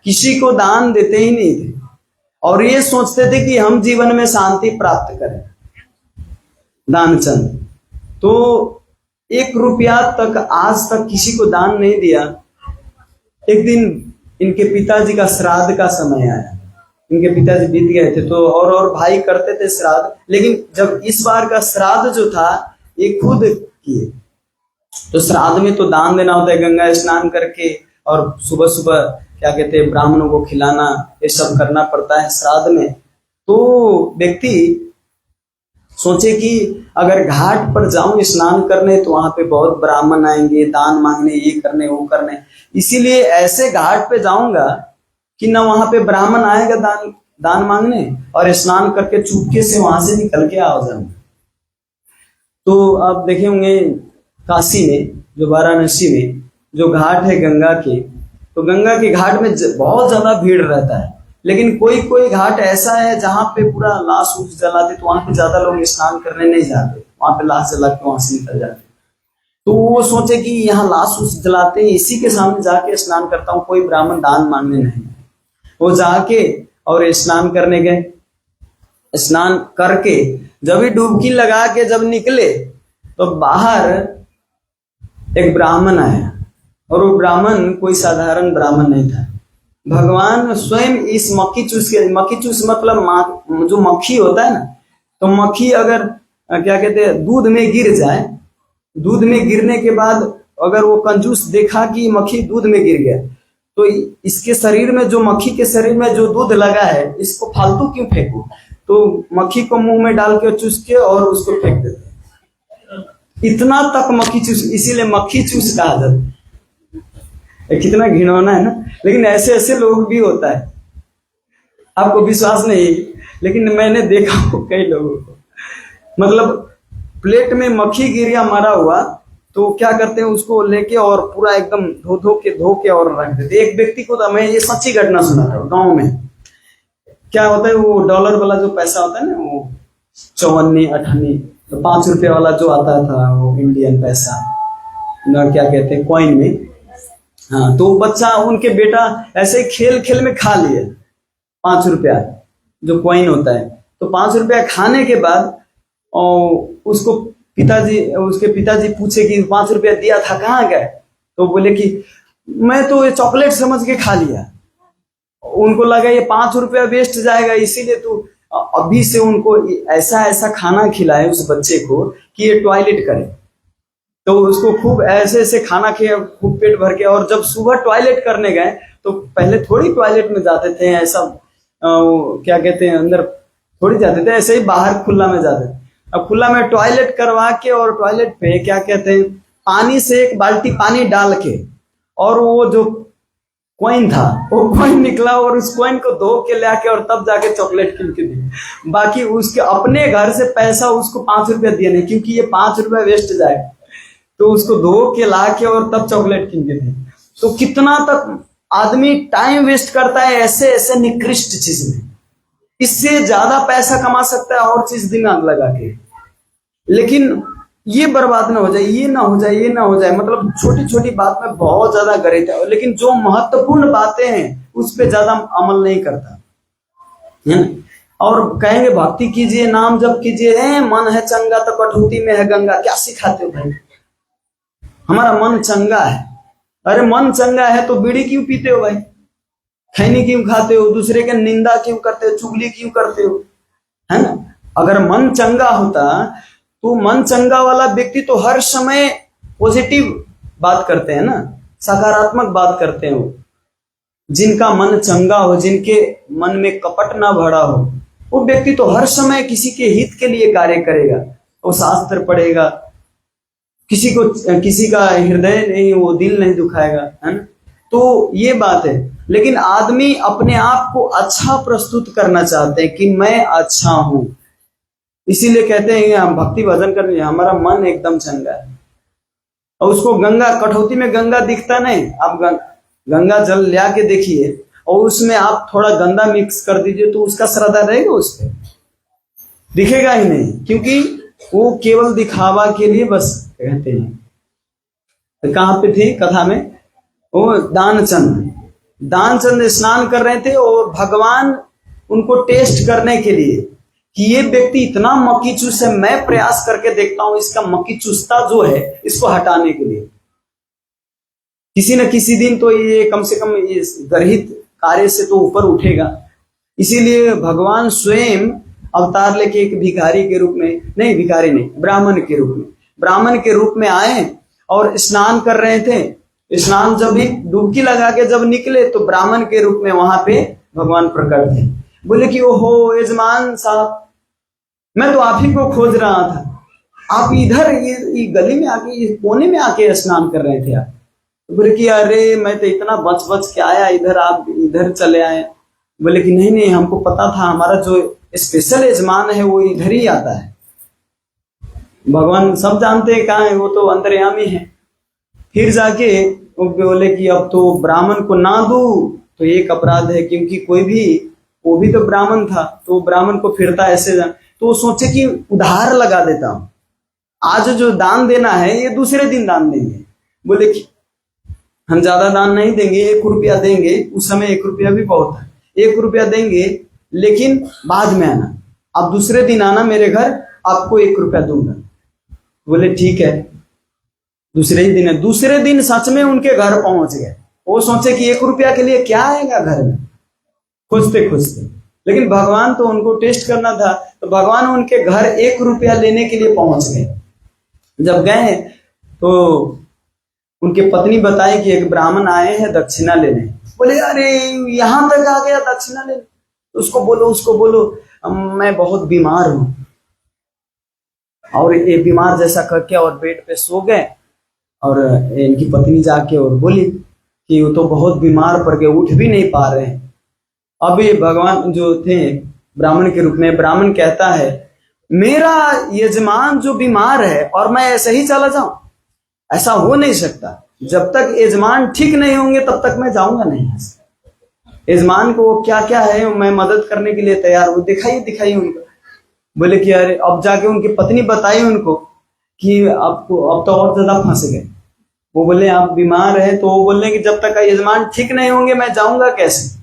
किसी को दान देते ही नहीं थे, और ये सोचते थे कि हम जीवन में शांति प्राप्त करें। दानचंद तो 1 रुपया तक आज तक किसी को दान नहीं दिया। एक दिन इनके पिताजी का श्राद्ध का समय आया, इनके पिताजी बीत गए थे, तो और भाई करते थे श्राद्ध, लेकिन जब इस बार का श्राद्ध जो था ये खुद किए। तो श्राद्ध में तो दान देना होता है, गंगा स्नान करके, और सुबह सुबह क्या कहते हैं ब्राह्मणों को खिलाना, ये सब करना पड़ता है श्राद्ध में। तो व्यक्ति सोचे कि अगर घाट पर जाऊं स्नान करने तो वहां पे बहुत ब्राह्मण आएंगे दान मांगने, ये करने वो करने, इसीलिए ऐसे घाट पे जाऊंगा कि ना वहां पे ब्राह्मण आएगा दान मांगने, और स्नान करके चुपके से वहां से निकल के आ जाऊंगा। तो आप देखे होंगे काशी में, जो वाराणसी में जो घाट है गंगा के, तो गंगा के घाट में बहुत ज्यादा भीड़ रहता है, लेकिन कोई कोई घाट ऐसा है जहां पे पूरा लाश उस जलाते, तो वहां पे ज्यादा लोग स्नान करने नहीं जाते, वहां पे लाश जला के वहां से निकल जाते। तो वो सोचे कि यहाँ लाश उस जलाते हैं, इसी के सामने जाके स्नान करता हूँ, कोई ब्राह्मण दान मांगने नहीं। वो जाके और स्नान करने गए, स्नान करके जब भी डुबकी लगा के जब निकले तो बाहर एक ब्राह्मण आया, और वो ब्राह्मण कोई साधारण ब्राह्मण नहीं था। भगवान स्वयं इस मक्खी चूस मतलब जो मक्खी होता है ना, तो मक्खी अगर क्या कहते हैं दूध में गिर जाए, दूध में गिरने के बाद अगर वो कंजूस देखा कि मक्खी दूध में गिर गया, तो इसके शरीर में, जो मक्खी के शरीर में जो दूध लगा है, इसको फालतू क्यों फेंकू, तो मक्खी को मुंह में डाल के चूस के और उसको फेंक देते। इतना तक मक्खी चूस, इसीलिए मक्खी चूस कहा जाता है। कितना घिनौना है ना, लेकिन ऐसे ऐसे लोग भी होता है, आपको विश्वास नहीं, लेकिन मैंने देखा हो कई लोगों को, मतलब प्लेट में मक्खी गिर गया मरा हुआ, तो क्या करते हैं उसको लेके और पूरा एकदम धो के और रख देते। एक व्यक्ति को तो मैं ये सच्ची घटना सुना था, गांव में क्या होता है, वो डॉलर वाला जो पैसा होता है ना, वो 54 58 तो 5 रुपये वाला जो आता था, वो इंडियन पैसा ना, क्या कहते हैं कॉइन में। हाँ, तो बच्चा उनके बेटा ऐसे खेल खेल में खा लिए 5 रुपया जो कॉइन होता है। तो 5 रुपया खाने के बाद और उसके पिताजी पूछे कि 5 रुपया दिया था कहाँ गए, तो बोले कि मैं तो ये चॉकलेट समझ के खा लिया। उनको लगा ये 5 रुपया वेस्ट जाएगा, इसीलिए तो अभी से उनको ऐसा ऐसा खाना खिलाए उस बच्चे को कि ये टॉयलेट करे। तो उसको खूब ऐसे ऐसे खाना खिया, खूब पेट भर के, और जब सुबह टॉयलेट करने गए तो पहले थोड़ी टॉयलेट में जाते थे, ऐसा क्या कहते हैं अंदर थोड़ी जाते थे, ऐसे ही बाहर खुला में जाते थे। अब खुला में टॉयलेट करवा के, और टॉयलेट पे क्या कहते हैं पानी से 1 बाल्टी पानी डाल के, और वो जो कॉइन था वो कॉइन निकला, और उस कॉइन को धो के लाके और तब जाके चॉकलेट किन के दी। बाकी उसके अपने घर से पैसा उसको 5 रुपया दिया नहीं, क्योंकि ये 5 रुपया वेस्ट जाए, तो उसको धो के लाके और तब चॉकलेट किन के दी। तो कितना तक आदमी टाइम वेस्ट करता है ऐसे ऐसे निकृष्ट चीज में, इससे ज्यादा पैसा कमा सकता है और चीज दिमाग लगा के, लेकिन ये बर्बाद ना हो जाए, ये ना हो जाए, ये ना हो जाए, मतलब छोटी छोटी बात में बहुत ज्यादा गरित है, लेकिन जो महत्वपूर्ण बातें हैं उस पर ज्यादा अमल नहीं करता है ना। और कहेंगे भक्ति कीजिए, नाम जप कीजिए, मन है चंगा तो कटौती में है गंगा। क्या सिखाते हो भाई? हमारा मन चंगा है। अरे मन चंगा है तो बीड़ी क्यों पीते हो भाई? खैनी क्यों खाते हो, दूसरे के निंदा क्यों करते हो, चुगली क्यों करते हो, है ना। अगर मन चंगा होता तो मन चंगा वाला व्यक्ति तो हर समय पॉजिटिव बात करते हैं ना, सकारात्मक बात करते हैं। जिनका मन चंगा हो, जिनके मन में कपट ना भरा हो, वो व्यक्ति तो हर समय किसी के हित के लिए कार्य करेगा, वो शास्त्र पढ़ेगा, किसी का हृदय नहीं, वो दिल नहीं दुखाएगा, है ना। तो ये बात है। लेकिन आदमी अपने आप को अच्छा प्रस्तुत करना चाहते हैं कि मैं अच्छा हूं, इसीलिए कहते हैं हम भक्ति भजन करने, हमारा मन एकदम चंगा है। और उसको गंगा, कठौती में गंगा दिखता नहीं, आप गंगा जल ले आके देखिए और उसमें आप थोड़ा गंदा मिक्स कर दीजिए तो उसका श्रद्धा रहेगा, उस पर दिखेगा ही नहीं, क्योंकि वो केवल दिखावा के लिए बस कहते हैं। तो कहाँ पे थे कथा में, वो दानचंद स्नान कर रहे थे और भगवान उनको टेस्ट करने के लिए कि ये व्यक्ति इतना मक्खी चूस है, मैं प्रयास करके देखता हूं इसका मक्खी चूसता जो है इसको हटाने के लिए, किसी न किसी दिन तो ये कम से कम इस गर्हित कार्य से तो ऊपर उठेगा। इसीलिए भगवान स्वयं अवतार लेके एक भिखारी के रूप में, नहीं भिखारी नहीं, ब्राह्मण के रूप में आए और स्नान कर रहे थे। स्नान जब भी डुबकी लगा के जब निकले तो ब्राह्मण के रूप में वहां पे भगवान प्रकट थे। बोले कि ओहो यजमान साहब, मैं तो आप ही को खोज रहा था, आप इधर ये गली में आके, इस कोने में आके स्नान कर रहे थे आप। बोले कि अरे मैं तो इतना बच के आया इधर, आप इधर चले आए। बोले कि नहीं, हमको पता था हमारा जो स्पेशल यजमान है वो इधर ही आता है। भगवान सब जानते हैं कहाँ है, वो तो अंतर्यामी है। फिर जाके वो बोले कि अब तो ब्राह्मण को ना दूं तो एक अपराध है, क्योंकि कोई भी, वो भी तो ब्राह्मण था, तो ब्राह्मण को फिरता ऐसे तो वो सोचे कि उधार लगा देता हूं, आज जो दान देना है ये दूसरे दिन दान देंगे। बोले कि हम ज्यादा दान नहीं देंगे, 1 रुपया देंगे, उस समय 1 रुपया भी बहुत है, 1 रुपया देंगे लेकिन बाद में आना, आप दूसरे दिन आना मेरे घर, आपको 1 रुपया दूंगा। बोले ठीक है। दूसरे दिन सच में उनके घर पहुंच गए। वो सोचे कि 1 रुपया के लिए क्या आएगा घर में, खोजते, लेकिन भगवान तो उनको टेस्ट करना था, तो भगवान उनके घर 1 रुपया लेने के लिए पहुंच गए। जब गए तो उनके पत्नी बताई कि एक ब्राह्मण आए हैं दक्षिणा लेने। बोले अरे यहां तक आ गया दक्षिणा लेने, उसको बोलो मैं बहुत बीमार हूं। और ये बीमार जैसा करके और बेड पे सो गए। और इनकी पत्नी जाके और बोली कि वो तो बहुत बीमार पड़ गए, उठ भी नहीं पा रहे हैं। अभी भगवान जो थे ब्राह्मण के रूप में, ब्राह्मण कहता है मेरा यजमान जो बीमार है और मैं ऐसे ही चला जाऊं, ऐसा हो नहीं सकता। जब तक यजमान ठीक नहीं होंगे तब तक मैं जाऊंगा नहीं। यजमान को क्या क्या है मैं मदद करने के लिए तैयार हूं, दिखाइए उनको। बोले कि अरे, अब जाके उनकी पत्नी बताई उनको कि आपको अब तो और ज्यादा फंस गए। वो बोले आप बीमार है, तो वो बोले कि जब तक यजमान ठीक नहीं होंगे मैं जाऊंगा कैसे।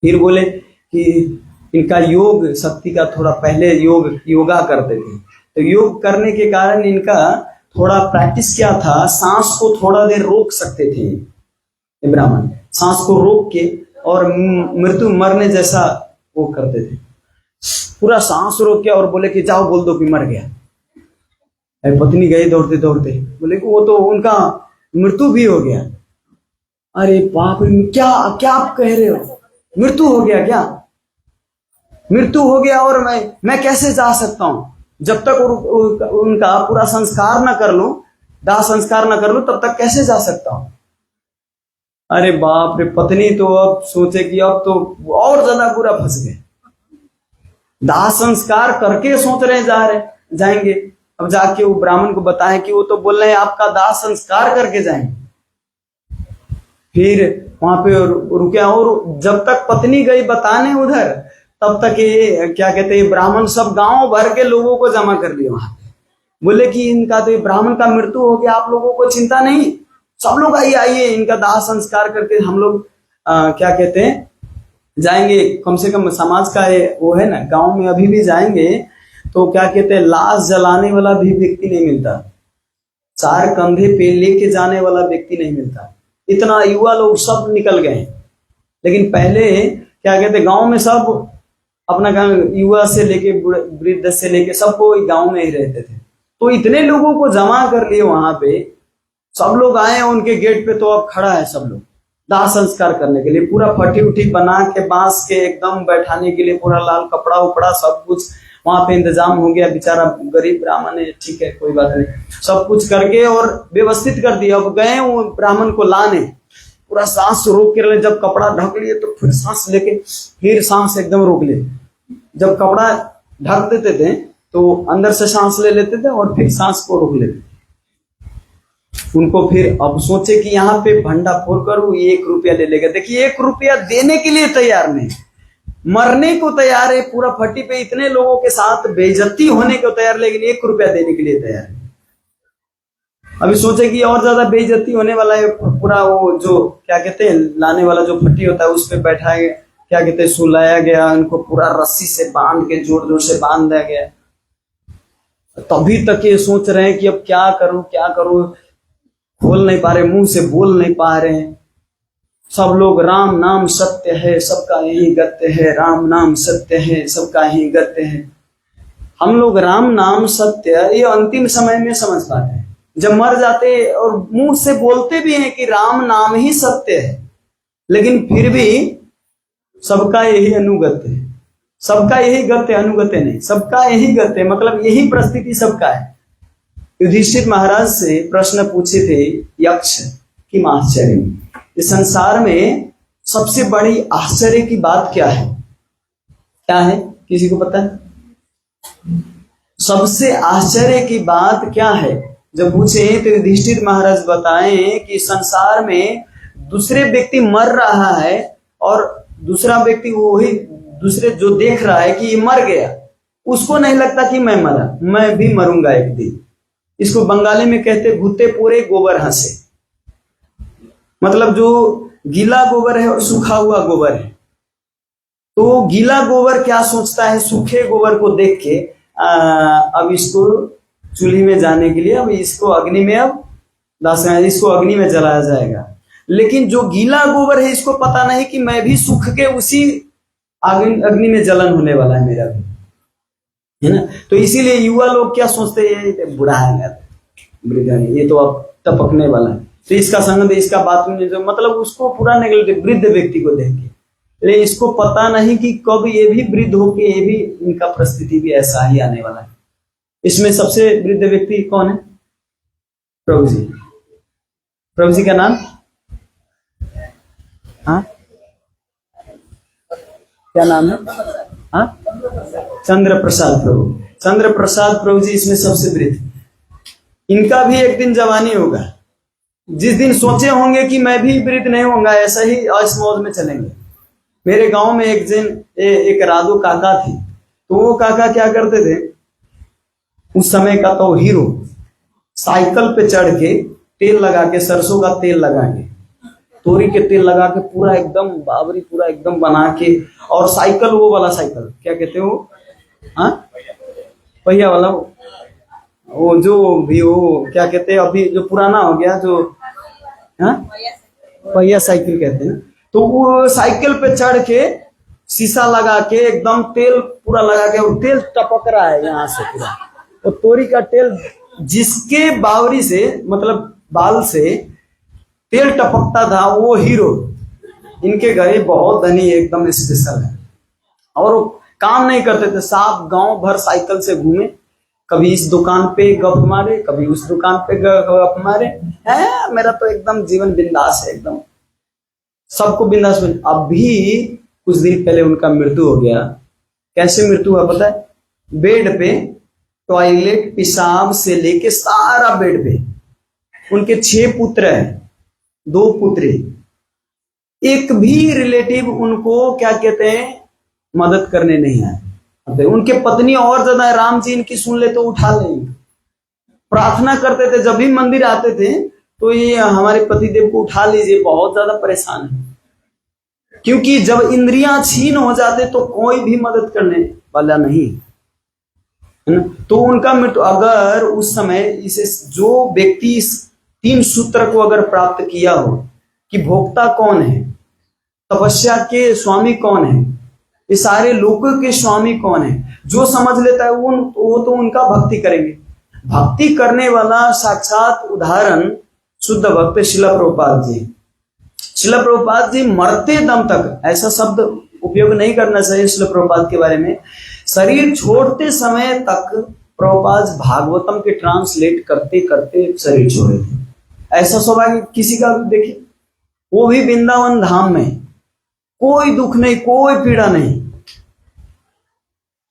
फिर बोले कि इनका योग शक्ति का थोड़ा पहले योगा करते थे, तो योग करने के कारण इनका थोड़ा प्रैक्टिस क्या था, सांस को थोड़ा देर रोक सकते थे। ब्राह्मण सांस को रोक के और मृत्यु मरने जैसा वो करते थे, पूरा सांस रोक के और बोले कि जाओ बोल दो कि मर गया। पत्नी गई दौड़ते बोले कि वो तो उनका मृत्यु भी हो गया। अरे बाप रे, क्या आप कह रहे हो, मृत्यु हो गया क्या? मृत्यु हो गया और मैं कैसे जा सकता हूं? जब तक उनका पूरा संस्कार न कर लूं, दाह संस्कार न कर लूं, तब तक कैसे जा सकता हूं? अरे बाप रे, पत्नी तो अब सोचे कि अब तो और ज्यादा बुरा फंस गए। दाह संस्कार करके सोच रहे जाएंगे। अब जाके वो ब्राह्मण को बताए कि वो तो बोल रहे हैं आपका दाह संस्कार करके जाएंगे। फिर वहां पे रुके और जब तक पत्नी गई बताने उधर, तब तक ये क्या कहते हैं ब्राह्मण सब गांव भर के लोगों को जमा कर लिया वहां पे। बोले कि इनका तो ब्राह्मण का मृत्यु हो गया, आप लोगों को चिंता नहीं, सब लोग आइए इनका दाह संस्कार करके हम लोग क्या कहते हैं जाएंगे। कम से कम समाज का वो है ना, गांव में अभी भी जाएंगे तो क्या कहते हैं लाश जलाने वाला भी व्यक्ति नहीं मिलता, 4 कंधे पे लेके जाने वाला व्यक्ति नहीं मिलता। इतना युवा लोग सब निकल गए। लेकिन पहले क्या कहते, गांव में सब अपना गांव, युवा से लेके वृद्ध से लेके सबको गांव में ही रहते थे। तो इतने लोगों को जमा कर लिए वहां पे, सब लोग आए उनके गेट पे, तो अब खड़ा है सब लोग दाह संस्कार करने के लिए, पूरा फटी उठी बना के बांस के एकदम बैठाने के लिए पूरा लाल कपड़ा उपड़ा सब कुछ वहां पे इंतजाम हो गया। बेचारा गरीब ब्राह्मण है, ठीक है कोई बात नहीं, सब कुछ करके और व्यवस्थित कर दिया। अब गए वो ब्राह्मण को लाने, पूरा सांस रोक के, जब कपड़ा ढक लिए तो फिर सांस लेके, फिर सांस एकदम रोक लिए। जब कपड़ा ढक देते थे तो अंदर से सांस ले लेते थे और फिर सांस को रोक लेते थे। उनको फिर अब सोचे कि यहाँ पे भंडा फोड़ करूं, 1 रुपया ले लेगा। देखिए 1 रुपया देने के लिए तैयार नहीं, मरने को तैयार है, पूरा फट्टी पे इतने लोगों के साथ बेइज्जती होने को तैयार, लेकिन 1 रुपया देने के लिए तैयार है। अभी सोचे कि और ज्यादा बेइज्जती होने वाला है, पूरा वो जो क्या कहते हैं लाने वाला जो फट्टी होता है उस पर बैठा है, क्या कहते हैं सुलाया गया, उनको पूरा रस्सी से बांध के जोर जोर से बांध दिया गया। तभी तक ये सोच रहे हैं कि अब क्या करूं क्या करूं, खोल नहीं पा रहे, मुंह से बोल नहीं पा रहे हैं। सब लोग राम नाम सत्य है, सबका यही गत्य है, राम नाम सत्य है, सबका यही गत्य है। हम लोग राम नाम सत्य ये अंतिम समय में समझ पाते हैं, जब मर जाते और मुंह से बोलते भी हैं कि राम नाम ही सत्य है, लेकिन फिर भी सबका यही अनुगत्य है, सबका यही गत्य, अनुगत्य नहीं, सबका यही गत्य, मतलब यही परिस्थिति सबका है। युधिष्ठिर महाराज से प्रश्न पूछे थे यक्ष की आश्चर्य में, इस संसार में सबसे बड़ी आश्चर्य की बात क्या है? क्या है, किसी को पता है? सबसे आश्चर्य की बात क्या है? जब पूछे तो युधिष्ठिर महाराज बताएं कि संसार में दूसरे व्यक्ति मर रहा है और दूसरा व्यक्ति वही दूसरे जो देख रहा है कि ये मर गया, उसको नहीं लगता कि मैं मरा, मैं भी मरूंगा एक दिन। इसको बंगाली में कहते भूते पूरे गोबर हंसे, मतलब जो गीला गोबर है और सूखा हुआ गोबर है, तो गीला गोबर क्या सोचता है सूखे गोबर को देख के, अब इसको चूल्हे में जाने के लिए, अब इसको अग्नि में, अब इसको अग्नि में जलाया जाएगा। लेकिन जो गीला गोबर है इसको पता नहीं कि मैं भी सूख के उसी अग्नि में जलन होने वाला है मेरा भी, है ना। तो इसीलिए युवा लोग क्या सोचते हैं, ये बुढ़ा है, ये तो अब टपकने वाला है, तो इसका संग, इसका बात में जो मतलब उसको पूरा नेगेटिव वृद्ध व्यक्ति को देख के, लेकिन इसको पता नहीं कि कब ये भी वृद्ध होके ये भी इनका परिस्थिति भी ऐसा ही आने वाला है। इसमें सबसे वृद्ध व्यक्ति कौन है? प्रभु जी। प्रभु जी का नाम हाँ क्या नाम है? हाँ चंद्र प्रसाद प्रभु। चंद्र प्रसाद प्रभु जी इसमें सबसे वृद्ध। इनका भी एक दिन जवानी होगा, जिस दिन सोचे होंगे कि मैं भी वृद्ध नहीं होऊंगा, ऐसा ही ऐश मौज में चलेंगे। मेरे गांव में एक राधु काका थी, तो वो काका क्या करते थे, उस समय का तो हीरो, साइकिल पे चढ़ के तेल लगा के, सरसों का तेल लगा के, तोरी के तेल लगा के, पूरा एकदम बाबरी पूरा एकदम बना के, और साइकिल वो वाला साइकिल क्या कहते हैं वो, हाँ पहिया वाला, वो जो भी वो क्या कहते हैं अभी जो पुराना हो गया, जो हाँ पहिया साइकिल कहते हैं। तो वो साइकिल पे चढ़ के शीशा लगा के एकदम तेल पूरा लगा के, वो तेल टपक रहा है यहाँ से पूरा, और तोरी का तेल जिसके बावरी से मतलब बाल से तेल टपकता था वो हीरो। इनके घर बहुत धनी एकदम स्पेशल है, और वो काम नहीं करते थे, साफ गांव भर साइकिल से घूमे, कभी इस दुकान पे गप मारे, कभी उस दुकान पे गप मारे। है मेरा तो एकदम जीवन बिंदास है, एकदम सबको बिंदास। अभी कुछ दिन पहले उनका मृत्यु हो गया। कैसे मृत्यु हुआ पता है? बेड पे टॉयलेट पेशाब से लेके सारा बेड पे। उनके 6 पुत्र हैं, 2 पुत्री, एक भी रिलेटिव उनको क्या कहते हैं मदद करने नहीं आए। उनके पत्नी और ज्यादा, राम जी इनकी सुन ले तो उठा लेंगे, प्रार्थना करते थे जब भी मंदिर आते थे, तो ये हमारे पतिदेव को उठा लीजिए, बहुत ज्यादा परेशान है। क्योंकि जब इंद्रियां छीन हो जाते तो कोई भी मदद करने वाला नहीं, है ना। तो उनका मृत्यु, अगर उस समय इसे जो व्यक्ति इस 3 सूत्र को अगर प्राप्त किया हो कि भोक्ता कौन है, तपस्या के स्वामी कौन है, ये सारे लोगों के स्वामी कौन है? जो समझ लेता है वो तो उनका भक्ति करेंगे। भक्ति करने वाला साक्षात उदाहरण शुद्ध भक्त शिला प्रभुपाद जी। शिला प्रभुपाद जी मरते दम तक, ऐसा शब्द उपयोग नहीं करना चाहिए शिला प्रभुपाद के बारे में, शरीर छोड़ते समय तक प्रभुपाद भागवतम के ट्रांसलेट करते करते शरीर छोड़े थे। ऐसा सौभाग्य किसी का देखिए, वो भी वृंदावन धाम में, कोई दुख नहीं, कोई पीड़ा नहीं।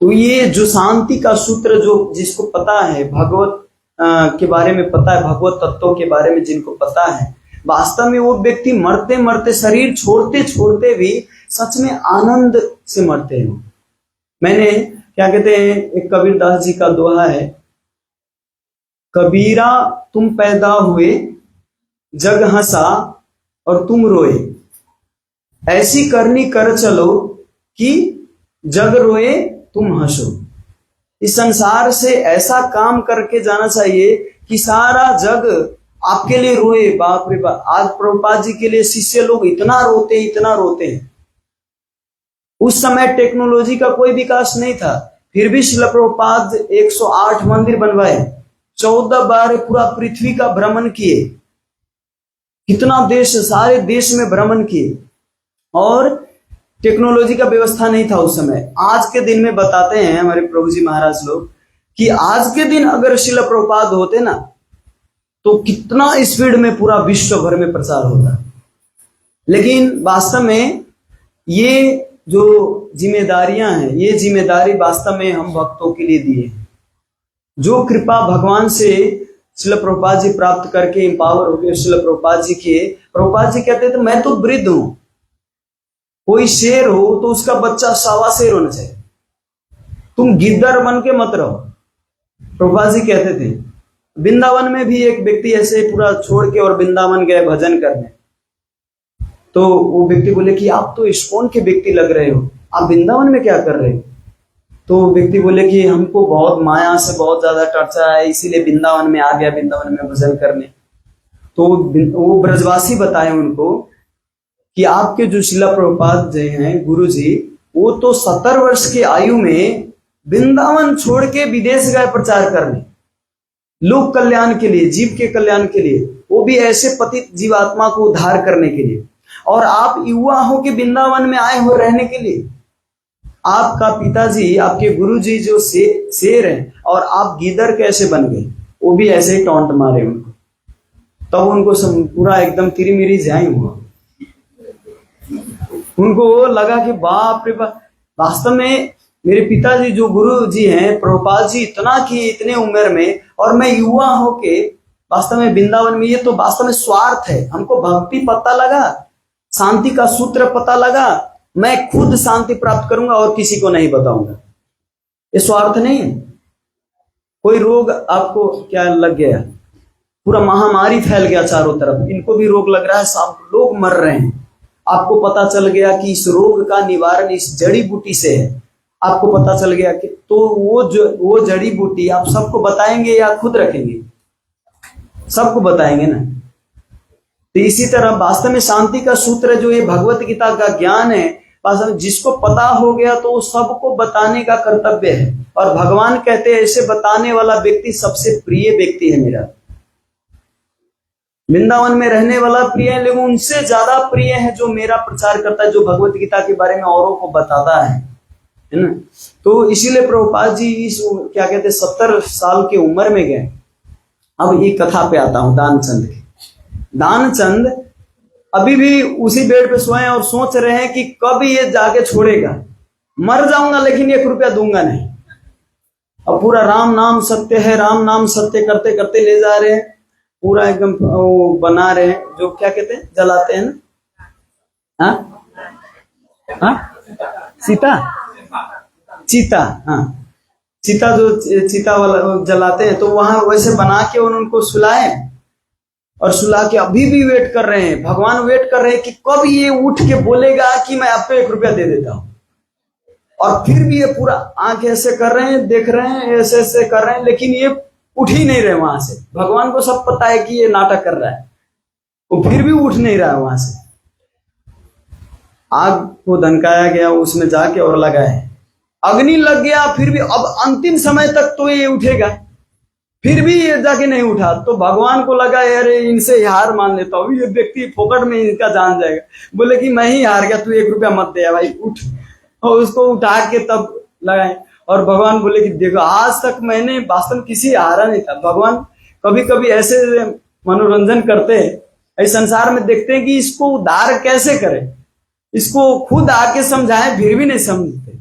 तो ये जो शांति का सूत्र, जो जिसको पता है भगवत के बारे में, पता है भगवत तत्वों के बारे में जिनको पता है, वास्तव में वो व्यक्ति मरते मरते, शरीर छोड़ते छोड़ते भी सच में आनंद से मरते हैं। मैंने क्या कहते हैं, एक कबीरदास जी का दोहा है, कबीरा तुम पैदा हुए जग हंसा और तुम रोए, ऐसी करनी कर चलो कि जग रोए तुम हंसो। इस संसार से ऐसा काम करके जाना चाहिए कि सारा जग आपके लिए रोए। बाप रे बाप, आज प्रभुपाद जी के लिए शिष्य लोग इतना रोते हैं। उस समय टेक्नोलॉजी का कोई विकास नहीं था, फिर भी शिला प्रभुपाद 108 मंदिर बनवाए, 14 बार पूरा पृथ्वी का भ्रमण किए, कितना देश, सारे देश में भ्रमण किए, और टेक्नोलॉजी का व्यवस्था नहीं था उस समय। आज के दिन में बताते हैं हमारे प्रभु जी महाराज लोग कि आज के दिन अगर शिला प्रभुपाद होते ना, तो कितना स्पीड में पूरा विश्व भर में प्रचार होता। लेकिन वास्तव में ये जो जिम्मेदारियां हैं, ये जिम्मेदारी वास्तव में हम भक्तों के लिए दिए हैं। जो कृपा भगवान से शिला प्रभुपाद जी प्राप्त करके एम्पावर हो गए शिला प्रभुपाद जी के, प्रभुपाद जी कहते थे मैं तो वृद्ध हूं, कोई शेर हो तो उसका बच्चा 1.25 शेर होना चाहिए, तुम गिद्दर बन के मत रहो, प्रभुपाद जी कहते थे। वृंदावन में भी एक व्यक्ति ऐसे पूरा छोड़ के और वृंदावन गए भजन करने, तो वो व्यक्ति बोले कि आप तो इस्कॉन के व्यक्ति लग रहे हो, आप वृंदावन में क्या कर रहे हो? तो व्यक्ति बोले कि हमको बहुत माया से बहुत ज्यादा टर्चा है, इसीलिए वृंदावन में आ गया, वृंदावन में भजन करने। तो वो ब्रजवासी बताए उनको कि आपके जो शिला प्रभुपाद जी हैं गुरु जी, वो तो 70 वर्ष की आयु में वृंदावन छोड़ के विदेश गए प्रचार करने, लोक कल्याण के लिए, जीव के कल्याण के लिए, वो भी ऐसे पतित जीवात्मा को उद्धार करने के लिए। और आप युवा हो के वृंदावन में आए हो रहने के लिए। आपका पिताजी, आपके गुरुजी जो शेर हैं, और आप गीदड़ कैसे बन गए? वो भी ऐसे ही टॉन्ट मारे उनको, तब तो उनको पूरा एकदम तिरिमिरी जाए हुआ। उनको वो लगा कि बाप रे बाप, वास्तव में मेरे पिताजी जो गुरु जी हैं प्रभुपाद जी इतना किए इतने उम्र में, और मैं युवा होके वास्तव में वृंदावन में, ये तो वास्तव में स्वार्थ है। हमको भक्ति पता लगा, शांति का सूत्र पता लगा, मैं खुद शांति प्राप्त करूंगा और किसी को नहीं बताऊंगा। ये स्वार्थ नहीं है। कोई रोग आपको क्या लग गया, पूरा महामारी फैल गया चारों तरफ, इनको भी रोग लग रहा है, सब लोग मर रहे हैं, आपको पता चल गया कि इस रोग का निवारण इस जड़ी बूटी से है, आपको पता चल गया कि, तो वो जड़ी बूटी आप सबको बताएंगे या खुद रखेंगे? सबको बताएंगे ना। तो इसी तरह वास्तव में शांति का सूत्र जो ये भगवत गीता का ज्ञान है, वास्तव में जिसको पता हो गया तो सबको बताने का कर्तव्य है। और भगवान कहते हैं ऐसे बताने वाला व्यक्ति सबसे प्रिय व्यक्ति है मेरा। वृंदावन में रहने वाला प्रिय है, लेकिन उनसे ज्यादा प्रिय है जो मेरा प्रचार करता है, जो भगवत गीता के बारे में औरों को बताता है ना। तो इसीलिए प्रभुपाद जी इस क्या कहते हैं 70 साल की उम्र में गए। अब ये कथा पे आता हूं दानचंद की। दानचंद अभी भी उसी बेड पे सोए और सोच रहे हैं कि कब ये जाके छोड़ेगा, मर जाऊंगा लेकिन 1 रुपया दूंगा नहीं। अब पूरा राम नाम सत्य है, राम नाम सत्य करते करते ले जा रहे हैं, पूरा एकदम वो बना रहे हैं, जो क्या कहते हैं जलाते हैं ना, सीता, चीता, हाँ चीता, जो चीता वाला जलाते हैं, तो वहां वैसे बना के उनको सुलाए, और सुला के अभी भी वेट कर रहे हैं। भगवान वेट कर रहे हैं कि कब ये उठ के बोलेगा कि मैं आपको 1 रुपया दे देता हूं। और फिर भी ये पूरा आंख ऐसे कर रहे हैं, देख रहे हैं, ऐसे ऐसे कर रहे हैं, लेकिन ये उठ ही नहीं रहे वहां से। भगवान को सब पता है कि ये नाटक कर रहा है, वो फिर भी उठ नहीं रहा है वहां से। आग को धनकाया गया, उसमें जाके और लगाए, अग्नि लग गया, फिर भी अब अंतिम समय तक तो ये उठेगा, फिर भी ये जाके नहीं उठा। तो भगवान को लगा अरे इनसे हार मान लेता हूँ, ये व्यक्ति फोकट में इनका जान जाएगा। बोले कि मैं ही हार गया, तू 1 रुपया मत दे भाई, उठ। और उसको उठा के तब लगाए। और भगवान बोले कि देखो आज तक मैंने वास्तव में किसी हारा नहीं था। भगवान कभी कभी ऐसे मनोरंजन करते हैं, इस संसार में देखते हैं कि इसको उद्धार कैसे करें, इसको खुद आके समझाएं, फिर भी नहीं समझते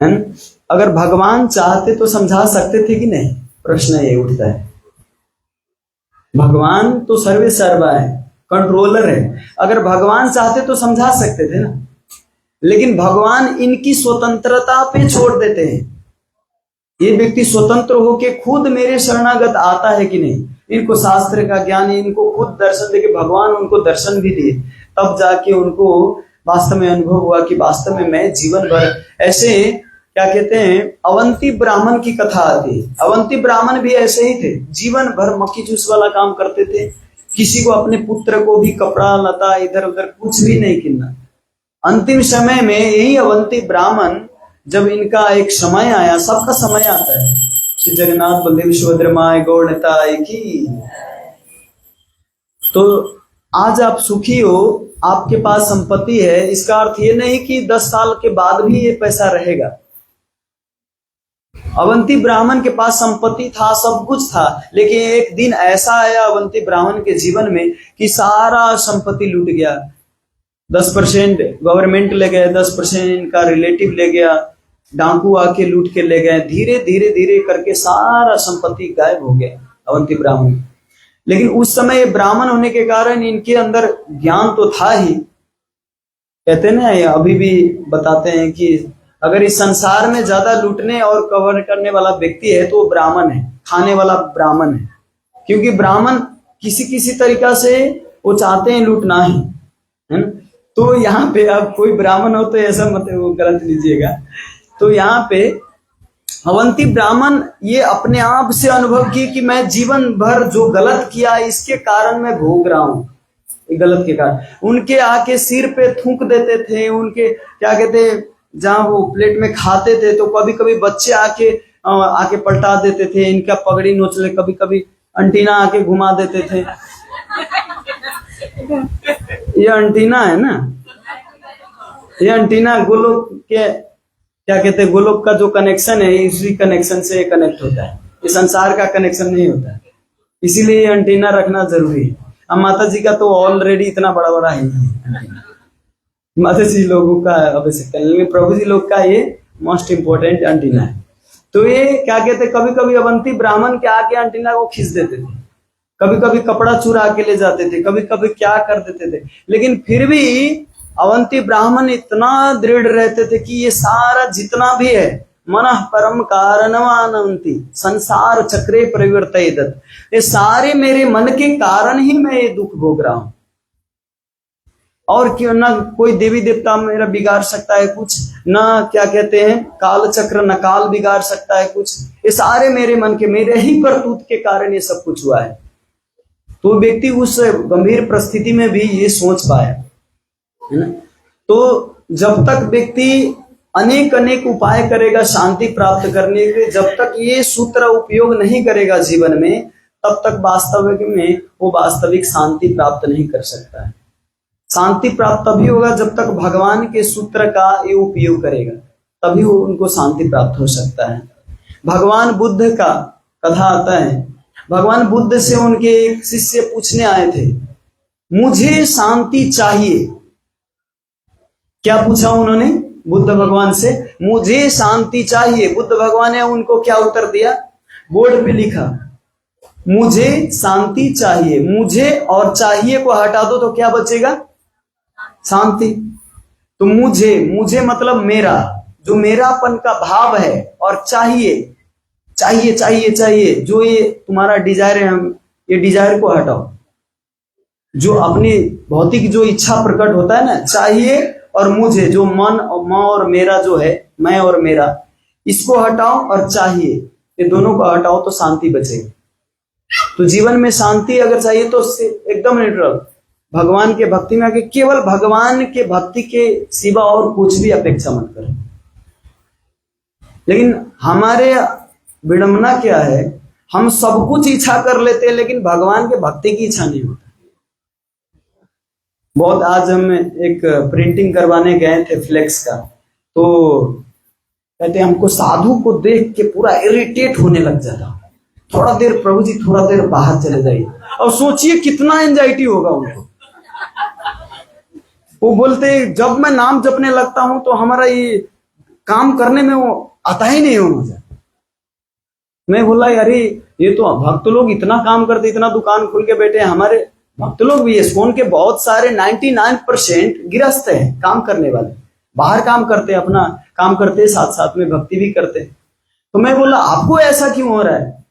हैं। अगर भगवान चाहते तो समझा सकते थे कि नहीं, प्रश्न ये उठता है। भगवान तो सर्वे सर्वा है, कंट्रोलर है, अगर भगवान चाहते तो समझा सकते थे ना, लेकिन भगवान इनकी स्वतंत्रता पे छोड़ देते हैं। ये व्यक्ति स्वतंत्र होके खुद मेरे शरणागत आता है कि नहीं, इनको शास्त्र का ज्ञान है, इनको खुद दर्शन देके भगवान उनको दर्शन भी दिए, तब जाके उनको वास्तव में अनुभव हुआ कि वास्तव में मैं जीवन भर ऐसे क्या कहते हैं, अवंती ब्राह्मण की कथा आती है। अवंती ब्राह्मण भी ऐसे ही थे, जीवन भर मक्खी चूस वाला काम करते थे, किसी को अपने पुत्र को भी कपड़ा लता इधर उधर कुछ भी नहीं किनना। अंतिम समय में यही अवंती ब्राह्मण, जब इनका एक समय आया, सबका समय आता है, श्री जगन्नाथ बलदेव सुभद्रा माय गौड़ निताय की। तो आज आप सुखी हो, आपके पास संपत्ति है, इसका अर्थ ये नहीं कि 10 साल के बाद भी ये पैसा रहेगा। अवंती ब्राह्मण के पास संपत्ति था, सब कुछ था, लेकिन एक दिन ऐसा आया अवंती ब्राह्मण के जीवन में कि सारा संपत्ति लूट गया। 10% गवर्नमेंट ले गए, 10% का रिलेटिव ले गया, डाकू आके लूट के ले गए, धीरे धीरे धीरे करके सारा संपत्ति गायब हो गया अवंती ब्राह्मण। लेकिन उस समय ब्राह्मण होने के कारण इनके अंदर ज्ञान तो था ही। कहते ना, अभी भी बताते हैं कि अगर इस संसार में ज्यादा लूटने और कवर करने वाला व्यक्ति है तो वो ब्राह्मण है, खाने वाला ब्राह्मण है। क्योंकि ब्राह्मण किसी किसी तरीका से वो चाहते हैं लूटना ही, है ना। तो यहाँ पे अब कोई ब्राह्मण हो तो ऐसा मत वो गलत लीजिएगा। तो यहाँ पे अवंती ब्राह्मण ये अपने आप से अनुभव की कि मैं जीवन भर जो गलत किया इसके कारण मैं भोग रहा हूँ, गलत के कारण। उनके आके सिर पे थूक देते थे, उनके क्या कहते, जहां वो प्लेट में खाते थे तो कभी कभी बच्चे आके पलटा देते थे, इनका पगड़ी नोच ले, कभी कभी अंटीना आके घुमा देते थे। ये अंटीना है ना, ये अंटीना गोलोक के क्या कहते हैं, गोलोक का जो कनेक्शन है इसी कनेक्शन से कनेक्ट होता है, ये संसार का कनेक्शन नहीं होता है, इसीलिए ये अंटीना रखना जरूरी है। अब माता जी का तो ऑलरेडी इतना बड़ा बड़ा है अंटीना, माता जी लोगों का आवश्यकता नहीं, लेकिन प्रभु जी लोग का ये मोस्ट इंपोर्टेंट अंटीना है। तो ये क्या कहते, कभी कभी अवंती ब्राह्मण के आके अंटीना को खींच देते थे, कभी कभी कपड़ा चुरा के ले जाते थे, कभी कभी क्या कर देते थे, लेकिन फिर भी अवंती ब्राह्मण इतना दृढ़ रहते थे कि ये सारा जितना भी है मनः परम कारणवानंती संसार चक्रे परिवर्तित, ये सारे मेरे मन के कारण ही मैं ये दुख भोग रहा हूं, और क्यों ना कोई देवी देवता मेरा बिगाड़ सकता है कुछ, ना क्या कहते हैं काल चक्र न काल बिगाड़ सकता है कुछ, ये सारे मेरे मन के, मेरे ही करतूत के कारण ये सब कुछ हुआ है। तो व्यक्ति उस गंभीर परिस्थिति में भी ये सोच पाया, है ना। तो जब तक व्यक्ति अनेक अनेक उपाय करेगा शांति प्राप्त करने के, जब तक ये सूत्र उपयोग नहीं करेगा जीवन में, तब तक वास्तविक में वो वास्तविक शांति प्राप्त नहीं कर सकता है। शांति प्राप्त तभी होगा जब तक भगवान के सूत्र का ये उपयोग करेगा, तभी वो उनको शांति प्राप्त हो सकता है। भगवान बुद्ध का कथा आता है, भगवान बुद्ध से उनके एक शिष्य पूछने आए थे, मुझे शांति चाहिए। क्या पूछा उन्होंने बुद्ध भगवान से, मुझे शांति चाहिए। बुद्ध भगवान ने उनको क्या उत्तर दिया, बोर्ड पे लिखा, मुझे शांति चाहिए। मुझे और चाहिए को हटा दो तो क्या बचेगा, शांति। तो मुझे मतलब मेरा, जो मेरापन का भाव है, और चाहिए चाहिए चाहिए चाहिए, जो ये तुम्हारा डिजायर है, हम ये डिजायर को हटाओ। जो अपनी भौतिक जो इच्छा प्रकट होता है ना, चाहिए, और मुझे जो मन और मेरा जो है, मैं और मेरा, इसको हटाओ, और चाहिए, ये दोनों को हटाओ तो शांति बचेगी। तो जीवन में शांति अगर चाहिए तो एकदम न्यूट्रल, भगवान के भक्ति में आके केवल भगवान के भक्ति के सिवा और कुछ भी अपेक्षा मत करें। लेकिन हमारे विडंबना क्या है, हम सब कुछ इच्छा कर लेते हैं लेकिन भगवान के भक्ति की इच्छा नहीं होती। बहुत आज हम एक प्रिंटिंग करवाने गए थे फ्लेक्स का, तो कहते हमको साधु को देख के पूरा इरिटेट होने लग जाता, थोड़ा देर प्रभु जी थोड़ा देर बाहर चले जाइए। और सोचिए कितना एंजाइटी होगा उनको। वो बोलते जब मैं नाम जपने लगता हूं तो हमारा ये काम करने में वो आता ही नहीं हो मजा। मैं बोला अरे ये तो भक्त लोग इतना काम करते, इतना दुकान खोल के बैठे हैं, हमारे भक्त लोग भी इस्कॉन के बहुत सारे 99% गृहस्थ हैं, काम करने वाले, बाहर काम करते, अपना काम करते, साथ साथ में भक्ति भी करते। तो मैं बोला आपको ऐसा क्यों हो रहा है?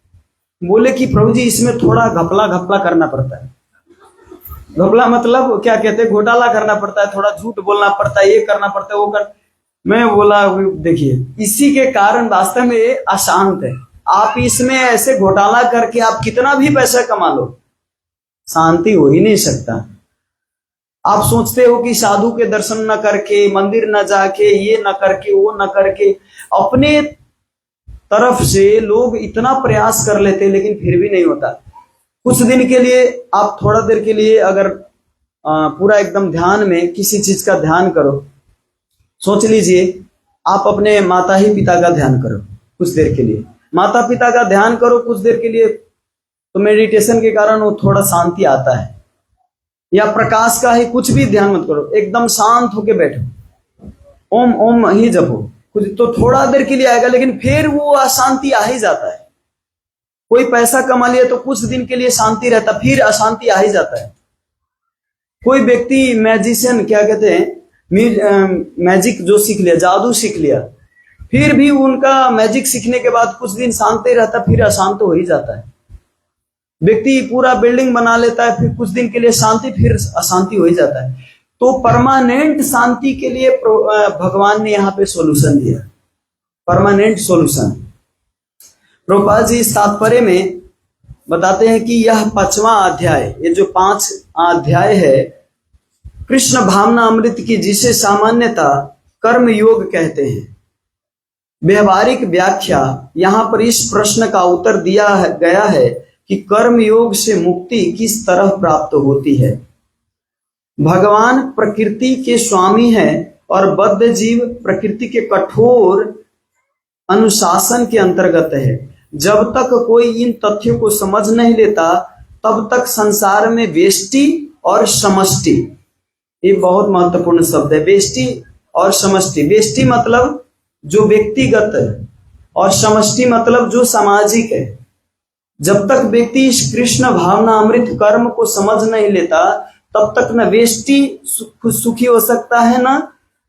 बोले कि प्रभु जी इसमें थोड़ा घपला घपला करना पड़ता है। घपला मतलब क्या कहते हैं, घोटाला करना पड़ता है, थोड़ा झूठ बोलना पड़ता है, ये करना पड़ता है, वो कर। मैं बोला देखिए इसी के कारण वास्तव में ये अशांत है। आप इसमें ऐसे घोटाला करके आप कितना भी पैसा कमा लो, शांति हो ही नहीं सकता। आप सोचते हो कि साधु के दर्शन न करके, मंदिर न जाके, ये न करके, वो न करके, अपने तरफ से लोग इतना प्रयास कर लेते लेकिन फिर भी नहीं होता। कुछ दिन के लिए आप थोड़ा देर के लिए अगर पूरा एकदम ध्यान में किसी चीज का ध्यान करो, सोच लीजिए आप अपने माता ही पिता का ध्यान करो कुछ देर के लिए, माता पिता का ध्यान करो कुछ देर के लिए, तो मेडिटेशन के कारण वो थोड़ा शांति आता है। या प्रकाश का ही कुछ भी ध्यान मत करो, एकदम शांत होके बैठो, ओम ओम ही जपो कुछ, तो थोड़ा देर के लिए आएगा लेकिन फिर वो अशांति आ ही जाता है। कोई पैसा कमा लिया तो कुछ दिन के लिए शांति रहता, फिर अशांति आ ही जाता है। कोई व्यक्ति मैजिशियन क्या कहते हैं, मैजिक जो सीख लिया, जादू सीख लिया, फिर भी उनका मैजिक सीखने के बाद कुछ दिन शांति रहता, फिर अशांत हो ही जाता है। व्यक्ति पूरा बिल्डिंग बना लेता है, फिर कुछ दिन के लिए शांति, फिर अशांति हो ही जाता है। तो परमानेंट शांति के लिए भगवान ने यहाँ पे सॉल्यूशन दिया, परमानेंट सॉल्यूशन। प्रभुपाद जी इस तात्पर्य में बताते हैं कि यह 5वां अध्याय, ये जो 5 अध्याय है कृष्ण भावना अमृत की, जिसे सामान्यतः कर्म योग कहते हैं, व्यवहारिक व्याख्या यहाँ पर इस प्रश्न का उत्तर दिया गया है कि कर्म योग से मुक्ति किस तरह प्राप्त होती है। भगवान प्रकृति के स्वामी हैं और बद्ध जीव प्रकृति के कठोर अनुशासन के अंतर्गत है। जब तक कोई इन तथ्यों को समझ नहीं लेता तब तक संसार में व्यष्टि और समष्टि, ये बहुत महत्वपूर्ण शब्द है, व्यष्टि और समष्टि। व्यष्टि मतलब जो व्यक्तिगत है और समष्टि मतलब जो सामाजिक है। जब तक व्यक्ति इस कृष्ण भावना अमृत कर्म को समझ नहीं लेता तब तक न व्यष्टि सुखी हो सकता है,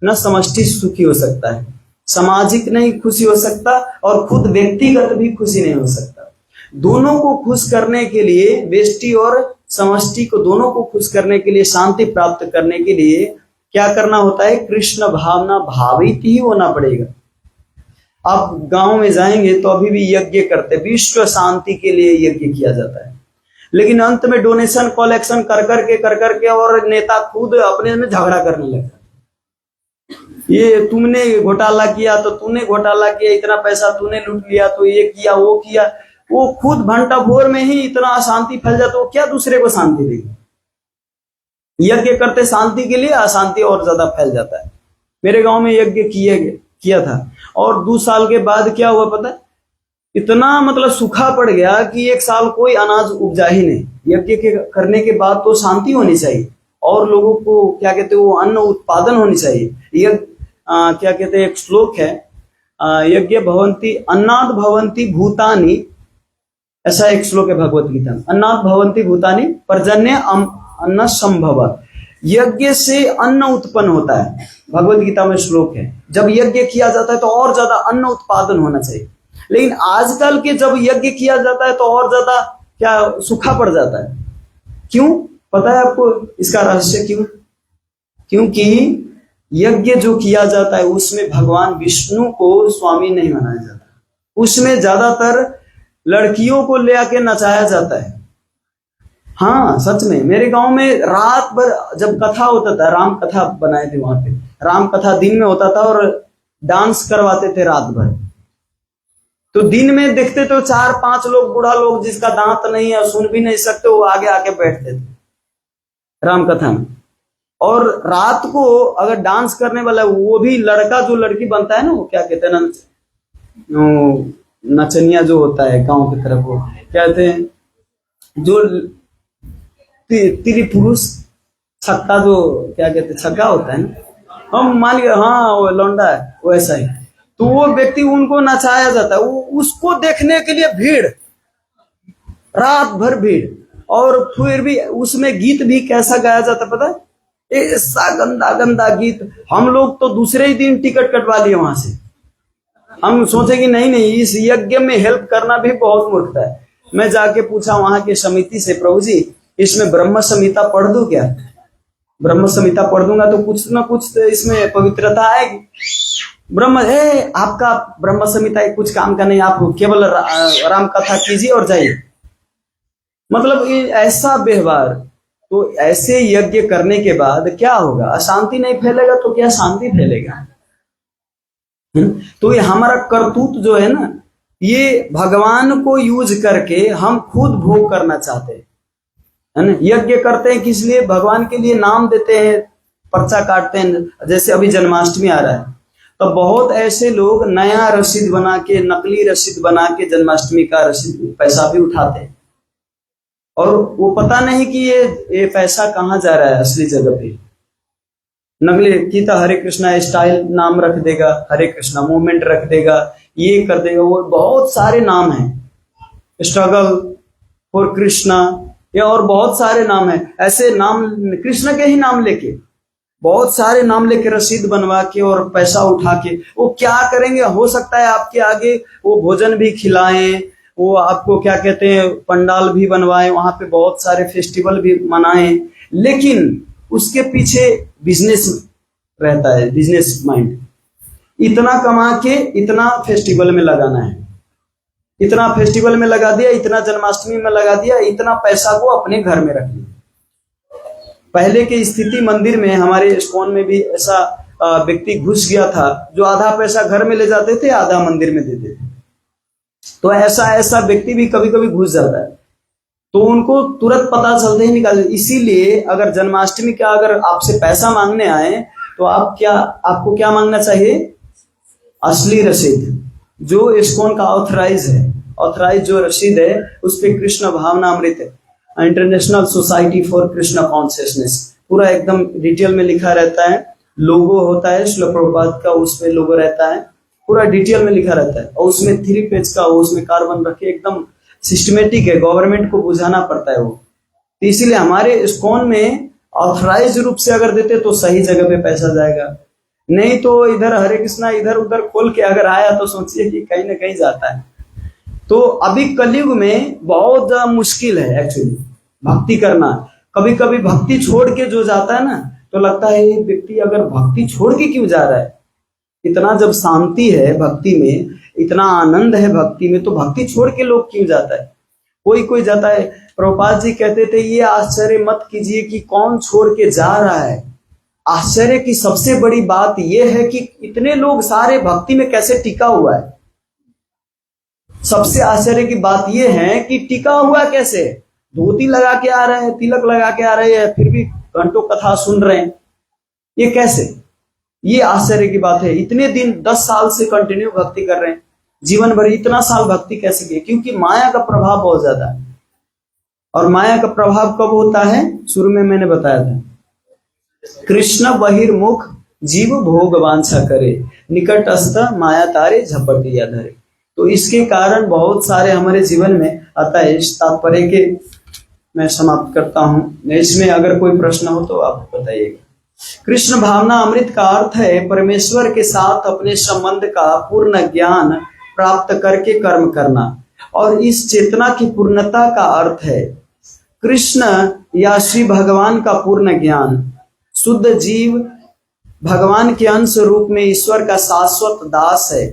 न समष्टि सुखी हो सकता है, सामाजिक नहीं खुशी हो सकता और खुद व्यक्तिगत भी खुशी नहीं हो सकता। दोनों को खुश करने के लिए, व्यष्टि और समष्टि को दोनों को खुश करने के लिए, शांति प्राप्त करने के लिए क्या करना होता है, कृष्ण भावना भावित ही होना पड़ेगा। आप गांव में जाएंगे तो अभी भी यज्ञ करते, विश्व शांति के लिए यज्ञ किया जाता है, लेकिन अंत में डोनेशन कलेक्शन कर करके और नेता खुद अपने में झगड़ा करने लगता है। ये तुमने घोटाला किया तो तूने घोटाला किया, इतना पैसा तूने लूट लिया, तो ये किया वो किया, वो खुद घंटा भोर में ही इतना अशांति फैल जाता, तो क्या दूसरे को शांति देगी। यज्ञ करते शांति के लिए, अशांति और ज्यादा फैल जाता है। मेरे गांव में यज्ञ किया था और 2 साल के बाद क्या हुआ पता है, इतना मतलब सूखा पड़ गया कि 1 साल कोई अनाज उपजा ही नहीं। यज्ञ के करने के बाद तो शांति होनी चाहिए और लोगों को क्या कहते हैं, वो अन्न उत्पादन होनी चाहिए। यज्ञ क्या कहते हैं, एक श्लोक है, यज्ञ भवंती अन्नाद भवंती भूतानि, ऐसा एक श्लोक है भगवत गीता में, अन्नाद भवंती भूतानि पर्जन्य अन्न संभव। यज्ञ से अन्न उत्पन्न होता है, भगवत गीता में श्लोक है। जब यज्ञ किया जाता है तो और ज्यादा अन्न उत्पादन होना चाहिए, लेकिन आजकल के जब यज्ञ किया जाता है तो और ज्यादा क्या सूखा पड़ जाता है। क्यों पता है आपको इसका रहस्य? क्यों? क्योंकि यज्ञ जो किया जाता है उसमें भगवान विष्णु को स्वामी नहीं माना जाता, उसमें ज्यादातर लड़कियों को ले आके नचाया जाता है। हाँ सच में, मेरे गांव में रात भर जब कथा होता था, राम कथा बनाए थे वहां पे, राम कथा दिन में होता था और डांस करवाते थे रात भर। तो दिन में देखते तो 4-5 लोग, बूढ़ा लोग जिसका दांत नहीं है, सुन भी नहीं सकते, वो आगे आके बैठते थे राम कथा में। और रात को अगर डांस करने वाला, वो भी लड़का जो लड़की बनता है ना, वो क्या कहते हैं ना, नचनिया जो होता है गांव की तरफ, वो कहते हैं जो पुरुष छक्का, जो क्या कहते हैं, छक्का होता है ना, हम मान लिया हाँ वो लौंडा है, वैसा ही। तो वो व्यक्ति, उनको नचाया जाता है, वो उसको देखने के लिए भीड़, रात भर भीड़। और फिर भी उसमें गीत भी कैसा गाया जाता पता है, ऐसा गंदा गंदा गीत। हम लोग तो दूसरे ही दिन टिकट कटवा लिए वहां से। हम सोचे कि नहीं नहीं, इस यज्ञ में हेल्प करना भी बहुत मूर्खता है। मैं जाके पूछा वहां के समिति से, प्रभु जी इसमें ब्रह्म संहिता पढ़ दूं क्या? ब्रह्म संहिता पढ़ दूंगा तो कुछ ना कुछ तो इसमें पवित्रता आएगी। आपका ब्रह्म संहिता कुछ काम का नहीं, आप केवल राम कथा कीजिए और जाइए। मतलब ऐसा व्यवहार। तो ऐसे यज्ञ करने के बाद क्या होगा? अशांति नहीं फैलेगा तो क्या शांति फैलेगा? तो ये हमारा करतूत जो है ना, ये भगवान को यूज करके हम खुद भोग करना चाहते हैं, है ना। यज्ञ करते हैं किस लिए? भगवान के लिए नाम देते हैं, पर्चा काटते हैं। जैसे अभी जन्माष्टमी आ रहा है, तो बहुत ऐसे लोग नया रसीद बना के, नकली रसीद बना के जन्माष्टमी का रसीद पैसा भी उठाते हैं, और वो पता नहीं कि ये पैसा कहाँ जा रहा है असली जगह पे। नकली की तो हरे कृष्णा स्टाइल नाम रख देगा, हरे कृष्णा मूवमेंट रख देगा, ये कर देगा, वो बहुत सारे नाम हैं, स्ट्रगल फॉर कृष्णा, या और बहुत सारे नाम हैं। ऐसे नाम कृष्ण के ही नाम लेके, बहुत सारे नाम लेके रसीद बनवा के और पैसा उठा के वो क्या करेंगे? हो सकता है आपके आगे वो भोजन भी खिलाएं, वो आपको क्या कहते हैं पंडाल भी बनवाएं, वहां पे बहुत सारे फेस्टिवल भी मनाएं, लेकिन उसके पीछे बिजनेस रहता है, बिजनेस माइंड। इतना कमा के इतना फेस्टिवल में लगाना है, इतना फेस्टिवल में लगा दिया, इतना जन्माष्टमी में लगा दिया, इतना पैसा को अपने घर में रख लिया। पहले की स्थिति मंदिर में, हमारे इस्कॉन में भी ऐसा व्यक्ति घुस गया था, जो आधा पैसा घर में ले जाते थे, आधा मंदिर में देते थे। तो ऐसा व्यक्ति भी कभी कभी घुस जाता है, तो उनको तुरंत पता चलते ही निकाल। इसीलिए अगर जन्माष्टमी का अगर आपसे पैसा मांगने आए तो आपको क्या मांगना चाहिए? असली रसीद, जो इस्कॉन का ऑथराइज है। ऑथराइज जो रसीद है उस पे कृष्ण भावनामृत है, international society for Krishna consciousness, पूरा एकदम डिटेल में लिखा रहता है। लोगो होता है श्रील प्रभुपाद का, उसमें लोगो रहता है, पूरा डिटेल में लिखा रहता है। और उसमें 3 पेज का उसमें कार्बन रखे, एकदम सिस्टमेटिक है, गवर्नमेंट को बुझाना पड़ता है वो। तो इसीलिए हमारे इस्कॉन में ऑथराइज रूप से अगर देते तो सही जगह पे पैसा जाएगा, नहीं तो इधर हरे कृष्णा इधर उधर खोल के अगर आया तो सोचिए कि कहीं ना कहीं जाता है। तो अभी कलयुग में बहुत ज्यादा मुश्किल है एक्चुअली भक्ति करना। कभी कभी भक्ति छोड़ के जो जाता है ना, तो लगता है ये व्यक्ति अगर भक्ति छोड़ के क्यों जा रहा है? इतना जब शांति है भक्ति में, इतना आनंद है भक्ति में, तो भक्ति छोड़ के लोग क्यों जाता है? कोई जाता है। प्रभुपाद जी कहते थे, ये आश्चर्य मत कीजिए कि कौन छोड़ के जा रहा है। आश्चर्य की सबसे बड़ी बात यह है कि इतने लोग सारे भक्ति में कैसे टिका हुआ है। सबसे आश्चर्य की बात यह है कि टिका हुआ कैसे? धोती लगा के आ रहे हैं, तिलक लगा के आ रहे हैं, फिर भी घंटों कथा सुन रहे हैं, ये कैसे? ये आश्चर्य की बात है। इतने दिन 10 साल से कंटिन्यू भक्ति कर रहे हैं, जीवन भर इतना साल भक्ति कैसे किए? क्योंकि माया का प्रभाव बहुत ज्यादा है। और माया का प्रभाव कब होता है? शुरू में मैंने बताया था, कृष्ण बहिर्मुख जीव भोग वांछा करे, निकटस्थ माया तारे झपटिया धरे। तो इसके कारण बहुत सारे हमारे जीवन में आता है। इस तात्पर्य के मैं समाप्त करता हूं। इसमें अगर कोई प्रश्न हो तो आप बताइएगा। कृष्ण भावना अमृत का अर्थ है परमेश्वर के साथ अपने संबंध का पूर्ण ज्ञान प्राप्त करके कर्म करना, और इस चेतना की पूर्णता का अर्थ है कृष्ण या श्री भगवान का पूर्ण ज्ञान। शुद्ध जीव भगवान के अंश रूप में ईश्वर का शाश्वत दास है।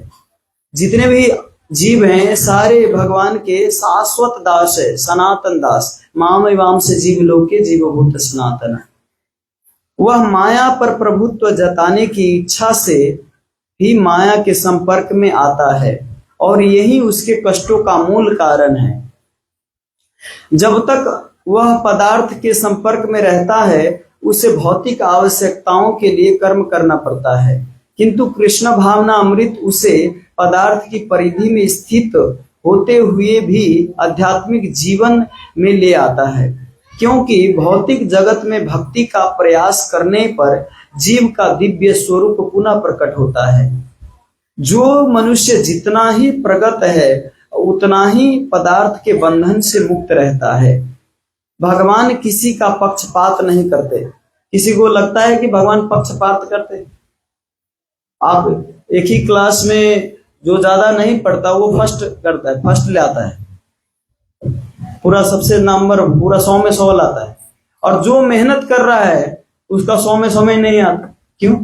जितने भी जीव हैं सारे भगवान के शाश्वत दास है, सनातन दास। माम एवं से जीव लोके जीवभूत सनातन। वह माया पर प्रभुत्व जताने की इच्छा से ही माया के संपर्क में आता है और यही उसके कष्टों का मूल कारण है। जब तक वह पदार्थ के संपर्क में रहता है उसे भौतिक आवश्यकताओं के लिए कर्म करना पड़ता है, किंतु कृष्ण भावना अमृत उसे पदार्थ की परिधि में स्थित होते हुए भी आध्यात्मिक जीवन में ले आता है, क्योंकि भौतिक जगत में भक्ति का प्रयास करने पर जीव का दिव्य स्वरूप पुनः प्रकट होता है। जो मनुष्य जितना ही प्रगत है उतना ही पदार्थ के बंधन से मुक्त रहता है। भगवान किसी का पक्षपात नहीं करते। किसी को लगता है कि भगवान पक्षपात करते? आप एक ही क्लास में जो ज्यादा नहीं पढ़ता वो फर्स्ट करता है, फर्स्ट ले आता है, पूरा सबसे नंबर पूरा 100 में 100 लाता है, और जो मेहनत कर रहा है उसका 100 में 100 में नहीं आता। क्यों?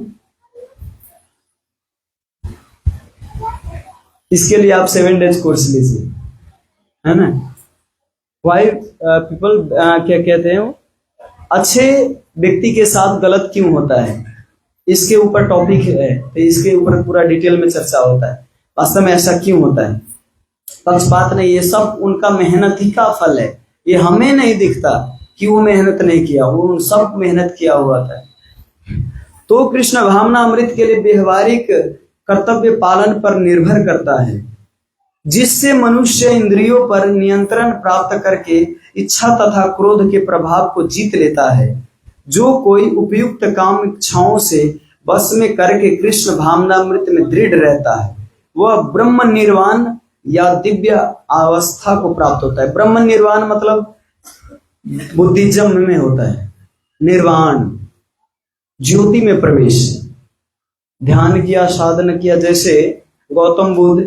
इसके लिए आप 7 डेज कोर्स लीजिए, है ना। वाई पीपल क्या कहते हैं, अच्छे व्यक्ति के साथ गलत क्यों होता है, इसके ऊपर टॉपिक है, तो इसके ऊपर पूरा डिटेल में चर्चा होता है। वास्तव में ऐसा क्यों होता है? पक्षपात नहीं, ये सब उनका मेहनत ही का फल है। ये हमें नहीं दिखता कि वो मेहनत नहीं किया, वो सब मेहनत किया हुआ था। तो कृष्ण भावना अमृत के लिए व्यवहारिक कर्तव्य पालन पर निर्भर करता है, जिससे मनुष्य इंद्रियों पर नियंत्रण प्राप्त करके इच्छा तथा क्रोध के प्रभाव को जीत लेता है। जो कोई उपयुक्त काम इच्छाओं से बस में करके कृष्ण भावनामृत में दृढ़ रहता है वह ब्रह्म निर्वाण या दिव्य अवस्था को प्राप्त होता है। ब्रह्म निर्वाण मतलब बुद्धिज्म में होता है, निर्वाण ज्योति में प्रवेश। ध्यान किया, साधन किया, जैसे गौतम बुद्ध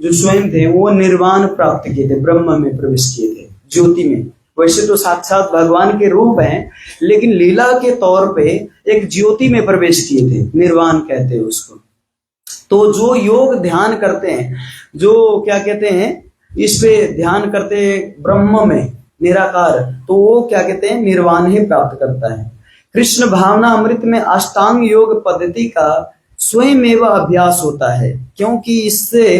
जो स्वयं थे वो निर्वाण प्राप्त किए थे, ब्रह्म में प्रवेश किए थे, ज्योति में। वैसे तो साक्षात भगवान के रूप हैं, लेकिन लीला के तौर पे एक ज्योति में प्रवेश किए थे, निर्वाण कहते हैं उसको। तो जो योग ध्यान करते हैं, जो क्या कहते हैं, इस पे ध्यान करते हैं ब्रह्म में निराकार, तो वो क्या कहते हैं, निर्वाण ही प्राप्त करता है। कृष्ण भावना अमृत में अष्टांग योग पद्धति का स्वयं एवं अभ्यास होता है, क्योंकि इससे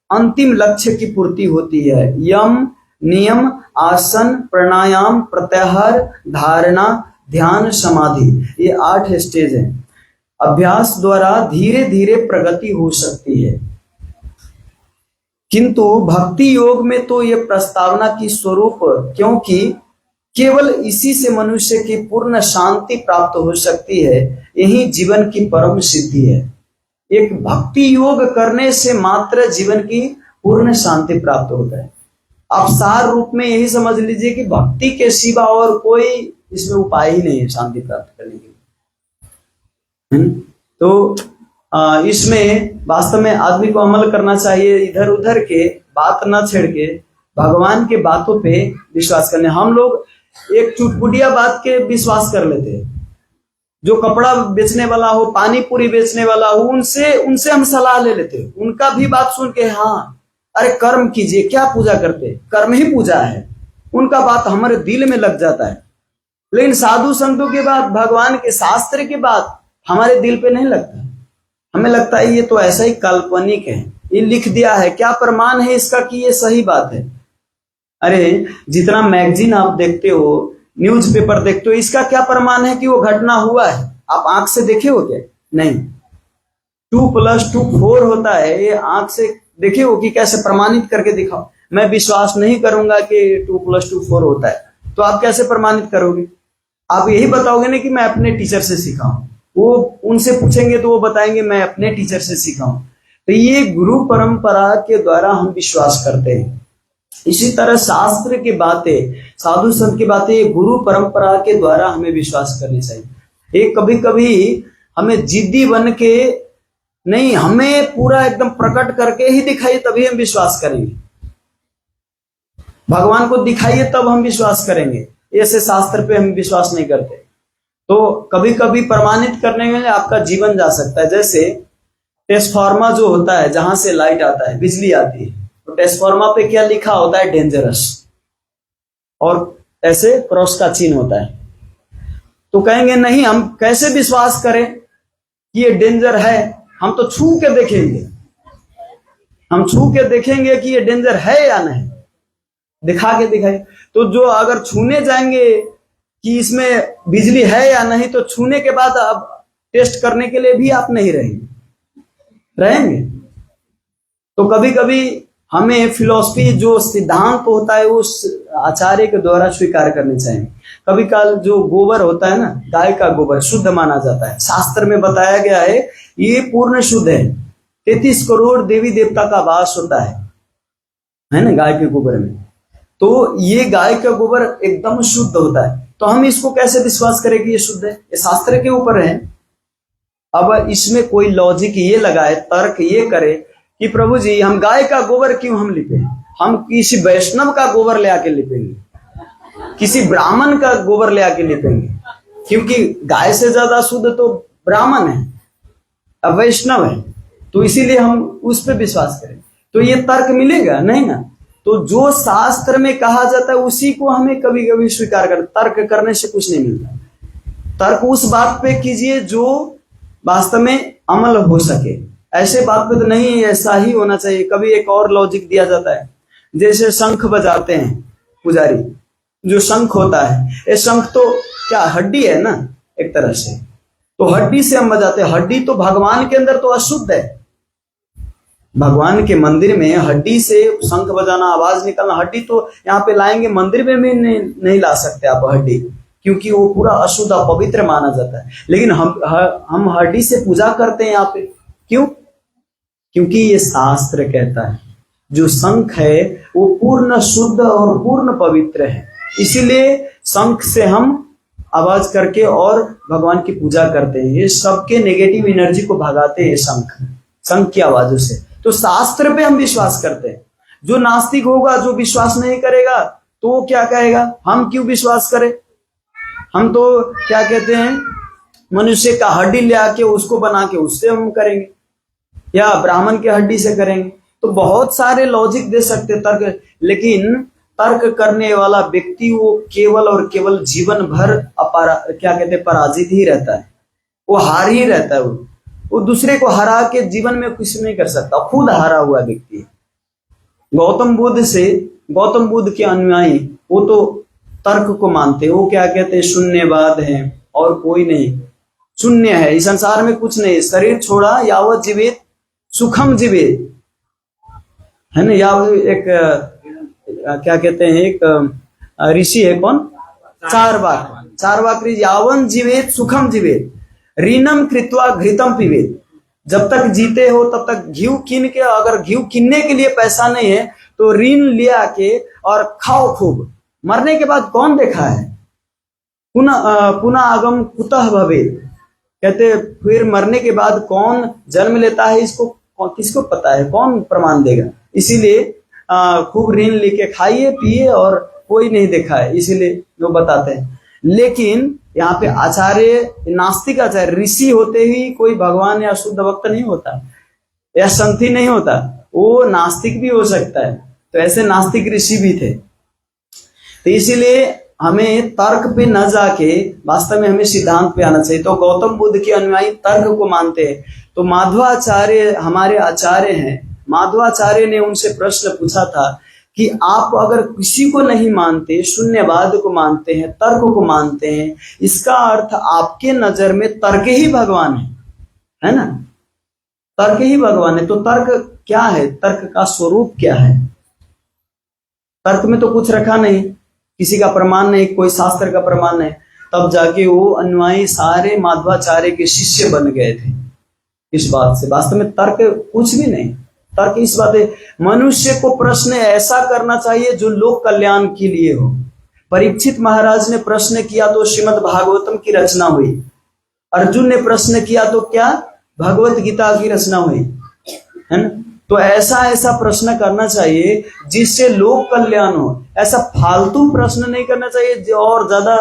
अंतिम लक्ष्य की पूर्ति होती है। यम, नियम, आसन, प्राणायाम, प्रत्याहार, धारणा, ध्यान, समाधि, ये 8 स्टेज हैं। अभ्यास द्वारा धीरे धीरे प्रगति हो सकती है, किंतु भक्ति योग में तो ये प्रस्तावना की स्वरूप, क्योंकि केवल इसी से मनुष्य की पूर्ण शांति प्राप्त हो सकती है। यही जीवन की परम सिद्धि है। एक भक्ति योग करने से मात्र जीवन की पूर्ण शांति प्राप्त होता है। आप सार रूप में यही समझ लीजिए कि भक्ति के सिवा और कोई इसमें उपाय ही नहीं है शांति प्राप्त करने के लिए। तो इसमें वास्तव में आदमी को अमल करना चाहिए, इधर उधर के बात न छेड़ के भगवान के बातों पे विश्वास करने। हम लोग एक चुटपुटिया बात के विश्वास कर लेते हैं। जो कपड़ा बेचने वाला हो, पानी पूरी बेचने वाला हो, उनसे हम सलाह ले लेते हैं। उनका भी बात सुन के, हाँ अरे कर्म कीजिए, क्या पूजा करते, कर्म ही पूजा है, उनका बात हमारे दिल में लग जाता है। लेकिन साधु संतों के बात, भगवान के शास्त्र की बात हमारे दिल पे नहीं लगता। हमें लगता है ये तो ऐसा ही काल्पनिक है, ये लिख दिया है, क्या प्रमाण है इसका कि ये सही बात है। अरे जितना मैगजीन आप देखते हो, न्यूज़पेपर देखते हो, इसका क्या प्रमाण है कि वो घटना हुआ है? आप आंख से देखे हो क्या? नहीं। 2+2 4 होता है, ये आंख से देखे हो कि कैसे प्रमाणित करके दिखाओ। मैं विश्वास नहीं करूंगा कि 2+2 4 होता है, तो आप कैसे प्रमाणित करोगे? आप यही बताओगे ना कि मैं अपने टीचर से सीखा हूं। वो उनसे पूछेंगे तो वो बताएंगे मैं अपने टीचर से सीखा हूं। तो ये गुरु परंपरा के द्वारा हम विश्वास करते हैं। इसी तरह शास्त्र की बातें, साधु संत की बातें गुरु परंपरा के द्वारा हमें विश्वास करनी चाहिए। एक कभी कभी हमें जिद्दी बन के नहीं, हमें पूरा एकदम प्रकट करके ही दिखाइए तभी हम विश्वास करेंगे। भगवान को दिखाइए तब हम विश्वास करेंगे। ऐसे शास्त्र पे हम विश्वास नहीं करते। तो कभी कभी प्रमाणित करने में आपका जीवन जा सकता है। जैसे ट्रांसफार्मर जो होता है, जहां से लाइट आता है, बिजली आती है, तो ट्रांसफार्मर पे क्या लिखा होता है? डेंजरस, और ऐसे क्रॉस का चिन्ह होता है। तो कहेंगे नहीं, हम कैसे विश्वास करें कि ये डेंजर है? हम तो छू के देखेंगे, हम छू के देखेंगे कि ये डेंजर है या नहीं, दिखा के दिखाएंगे। तो जो अगर छूने जाएंगे कि इसमें बिजली है या नहीं, तो छूने के बाद अब टेस्ट करने के लिए भी आप नहीं रहेंगे। तो कभी कभी हमें फिलॉसफी जो सिद्धांत होता है उस आचार्य के द्वारा स्वीकार करने चाहिए। कभी काल जो गोबर होता है ना, गाय का गोबर शुद्ध माना जाता है, शास्त्र में बताया गया है ये पूर्ण शुद्ध है। 33 करोड़ देवी देवता का वास होता है ना गाय के गोबर में। तो ये गाय का गोबर एकदम शुद्ध होता है। तो हम इसको कैसे विश्वास करें कि ये शुद्ध है? ये शास्त्र के ऊपर है। अब इसमें कोई लॉजिक ये लगाए, तर्क ये करे कि प्रभु जी हम गाय का गोबर क्यों हम लिपे? हम किसी वैष्णव का गोबर ले आके लिपेंगे, किसी ब्राह्मण का गोबर ले आके लिपेंगे, क्योंकि गाय से ज्यादा शुद्ध तो ब्राह्मण है, अब वैष्णव है, तो इसीलिए हम उस पर विश्वास करें। तो ये तर्क मिलेगा नहीं ना। तो जो शास्त्र में कहा जाता है उसी को हमें कभी कभी स्वीकार कर, तर्क करने से कुछ नहीं मिलता। तर्क उस बात पे कीजिए जो वास्तव में अमल हो सके, ऐसे बात पे तो नहीं ऐसा ही होना चाहिए। कभी एक और लॉजिक दिया जाता है, जैसे शंख बजाते हैं पुजारी, जो शंख होता है, ये शंख तो क्या हड्डी है ना एक तरह से, तो हड्डी से हम बजाते हैं। हड्डी तो भगवान के अंदर तो अशुद्ध है, भगवान के मंदिर में हड्डी से शंख बजाना, आवाज निकालना, हड्डी तो यहाँ पे लाएंगे, मंदिर में भी नहीं ला सकते आप हड्डी, क्योंकि वो पूरा अशुद्ध अपवित्र माना जाता है। लेकिन हम हड्डी से पूजा करते हैं यहाँ पे, क्यों? क्योंकि ये शास्त्र कहता है जो शंख है वो पूर्ण शुद्ध और पूर्ण पवित्र है, इसीलिए शंख से हम आवाज करके और भगवान की पूजा करते हैं। ये सबके नेगेटिव एनर्जी को भगाते हैं शंख की आवाजों से। तो शास्त्र पे हम विश्वास करते हैं। जो नास्तिक होगा, जो विश्वास नहीं करेगा, तो वो क्या कहेगा? हम क्यों विश्वास करें? हम तो क्या कहते हैं, मनुष्य का हड्डी ले आके उसको बना के उससे हम करेंगे, या ब्राह्मण के हड्डी से करेंगे। तो बहुत सारे लॉजिक दे सकते तर्क, लेकिन तर्क करने वाला व्यक्ति वो केवल और केवल जीवन भर क्या कहते हैं, पराजित ही रहता है, वो हार ही रहता है। वो दूसरे को हरा के जीवन में कुछ नहीं कर सकता, खुद हारा हुआ व्यक्ति है। गौतम बुद्ध के अनुयायी वो तो तर्क को मानते, वो क्या कहते हैं, शून्यवाद है और कोई नहीं, शून्य है, इस संसार में कुछ नहीं, शरीर छोड़ा यावत जीवित सुखम जीवित, है ना। या एक क्या कहते हैं, एक ऋषि है, कौन? चारवाक ऋषि, यावन जीवित सुखम जीवित ऋणम कृत्वा घृतम पीवेत। जब तक जीते हो तब तक घी कीन के, अगर घी कीनने के लिए पैसा नहीं है तो ऋण लिया के और खाओ खूब। मरने के बाद कौन देखा है? पुनः आगम कुतः भवेत्, कहते फिर मरने के बाद कौन जन्म लेता है, इसको किसको पता है, कौन प्रमाण देगा? इसीलिए खूब ऋण लेके खाइए पिए, और कोई नहीं देखा है, इसीलिए लोग बताते हैं। लेकिन यहाँ पे आचार्य, नास्तिक आचार्य, ऋषि होते ही कोई भगवान या शुद्ध भक्त नहीं होता, या संथी नहीं होता, वो नास्तिक भी हो सकता है। तो ऐसे नास्तिक ऋषि भी थे। तो इसीलिए हमें तर्क पे न जाके वास्तव में हमें सिद्धांत पे आना चाहिए। तो गौतम बुद्ध के अनुयायी तर्क को मानते हैं। तो माधवाचार्य हमारे आचार्य हैं, माधवाचार्य ने उनसे प्रश्न पूछा था कि आप अगर किसी को नहीं मानते, शून्यवाद को मानते हैं, तर्क को मानते हैं, इसका अर्थ आपके नजर में तर्क ही भगवान है ना? तर्क ही भगवान है। तो तर्क क्या है? तर्क का स्वरूप क्या है? तर्क में तो कुछ रखा नहीं, किसी का प्रमाण नहीं, कोई शास्त्र का प्रमाण नहीं। तब जाके वो अनुयायी सारे माधवाचार्य के शिष्य बन गए थे इस बात से। वास्तव में तर्क कुछ भी नहीं। तर्क इस बात है, मनुष्य को प्रश्न ऐसा करना चाहिए जो लोक कल्याण के लिए हो। परीक्षित महाराज ने प्रश्न किया तो श्रीमद् भागवतम की रचना हुई। अर्जुन ने प्रश्न किया तो क्या? भगवत गीता की रचना हुई, है ना। तो ऐसा प्रश्न करना चाहिए जिससे लोक कल्याण हो। ऐसा फालतू प्रश्न नहीं करना चाहिए जो और ज्यादा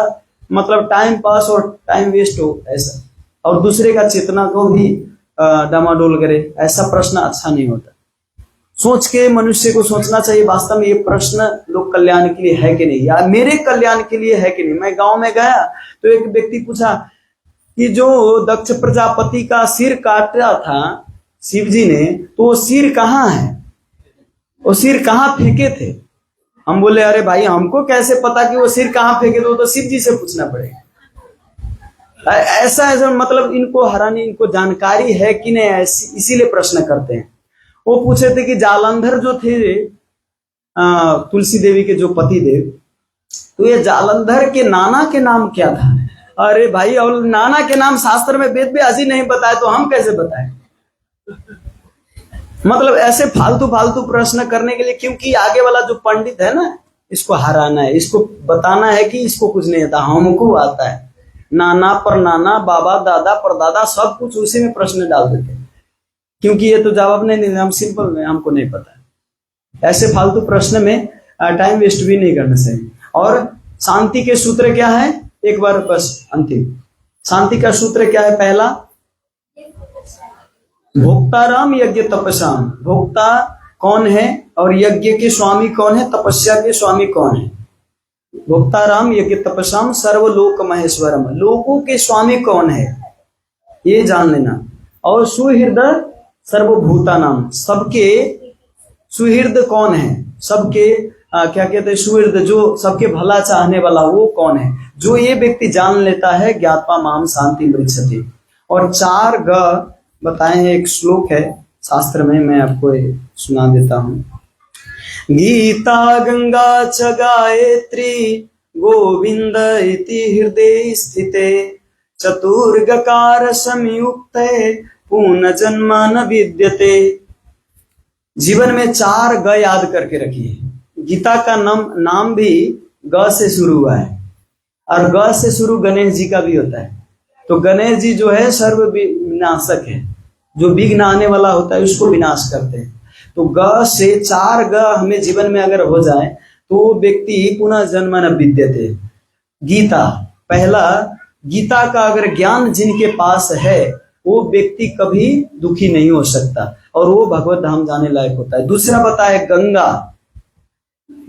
मतलब टाइम पास और टाइम वेस्ट हो ऐसा, और दूसरे का चेतना को भी डामाडोल करे, ऐसा प्रश्न अच्छा नहीं होता। सोच के मनुष्य को सोचना चाहिए वास्तव में ये प्रश्न लोक कल्याण के लिए है कि नहीं, या मेरे कल्याण के लिए है कि नहीं। मैं गांव में गया तो एक व्यक्ति पूछा कि जो दक्ष प्रजापति का सिर काटा था शिव जी ने, तो वो सिर कहाँ है, वो सिर कहाँ फेंके थे। हम बोले अरे भाई हमको कैसे पता कि वो सिर कहाँ फेंके थे, वो तो शिव जी से पूछना पड़ेगा। ऐसा ऐसा मतलब इनको हरानी, इनको जानकारी है कि नहीं, इसीलिए प्रश्न करते हैं। वो पूछे थे कि जालंधर जो थे तुलसी देवी के जो पति देव, तो ये जालंधर के नाना के नाम क्या था। अरे भाई और नाना के नाम शास्त्र में वेद व्यास ही नहीं बताए तो हम कैसे बताएं। मतलब ऐसे फालतू फालतू प्रश्न करने के लिए, क्योंकि आगे वाला जो पंडित है ना, इसको हराना है, इसको बताना है कि इसको कुछ नहीं आता, हमको आता है। नाना पर नाना, बाबा दादा पर दादा, सब कुछ उसी में प्रश्न डाल देते हैं, क्योंकि ये तो जवाब नहीं, हम सिंपल में हमको नहीं पता। ऐसे फालतू प्रश्न में टाइम वेस्ट भी नहीं करना चाहिए। और शांति के सूत्र क्या है, एक बार बस अंतिम, शांति का सूत्र क्या है। पहला, भोक्ताराम यज्ञ तपस्याम, भोक्ता कौन है और यज्ञ के स्वामी कौन है, तपस्या के स्वामी कौन है। भोक्ताराम यज्ञ तपस्याम सर्वलोक महेश्वरम, लोकों के स्वामी कौन है ये जान लेना। और सुहृदय सर्वभूता नाम, सबके सुहृद कौन है, सबके क्या कहते हैं, सुहृद जो सबके भला चाहने वाला, वो कौन है। जो ये व्यक्ति जान लेता है, ज्ञात्वा माम शांति मृच्छति। और 4 ग बताए हैं, एक श्लोक है शास्त्र में, मैं आपको सुना देता हूं। गीता गंगा च गायत्री गोविंद इति हृदय स्थिते, चतुर्गकार संयुक्त पुनः जन्म न विद्यते। जीवन में 4 ग याद करके रखिए। गीता का नाम भी ग से शुरू हुआ है, और ग से शुरू गणेश जी का भी होता है। तो गणेश जी जो है सर्व विनाशक है, जो विघ्न आने वाला होता है उसको विनाश करते हैं। तो ग से 4 ग हमें जीवन में अगर हो जाए तो व्यक्ति पुनः जन्म न विद्यते। गीता, पहला गीता का अगर ज्ञान जिनके पास है वो व्यक्ति कभी दुखी नहीं हो सकता, और वो भगवत धाम जाने लायक होता है। दूसरा बताए गंगा,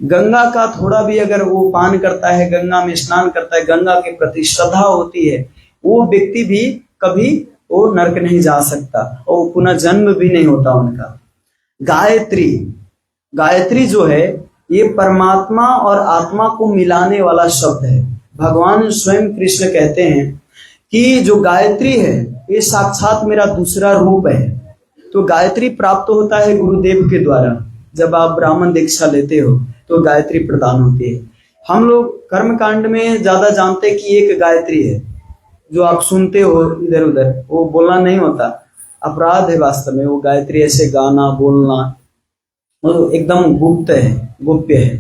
गंगा का थोड़ा भी अगर वो पान करता है, गंगा में स्नान करता है, गंगा के प्रति श्रद्धा होती है, वो व्यक्ति भी कभी वो नरक नहीं जा सकता, और पुनः जन्म भी नहीं होता उनका। गायत्री, गायत्री जो है ये परमात्मा और आत्मा को मिलाने वाला शब्द है। भगवान स्वयं कृष्ण कहते हैं कि जो गायत्री है ये साक्षात मेरा दूसरा रूप है। तो गायत्री प्राप्त होता है गुरुदेव के द्वारा। जब आप ब्राह्मण दीक्षा लेते हो तो गायत्री प्रदान होती है। हम लोग कर्म कांड में ज्यादा जानते कि एक गायत्री है, जो आप सुनते हो इधर उधर, वो बोलना नहीं होता, अपराध है वास्तव में। वो गायत्री ऐसे गाना बोलना वो एकदम गुप्त है, गुप्य है।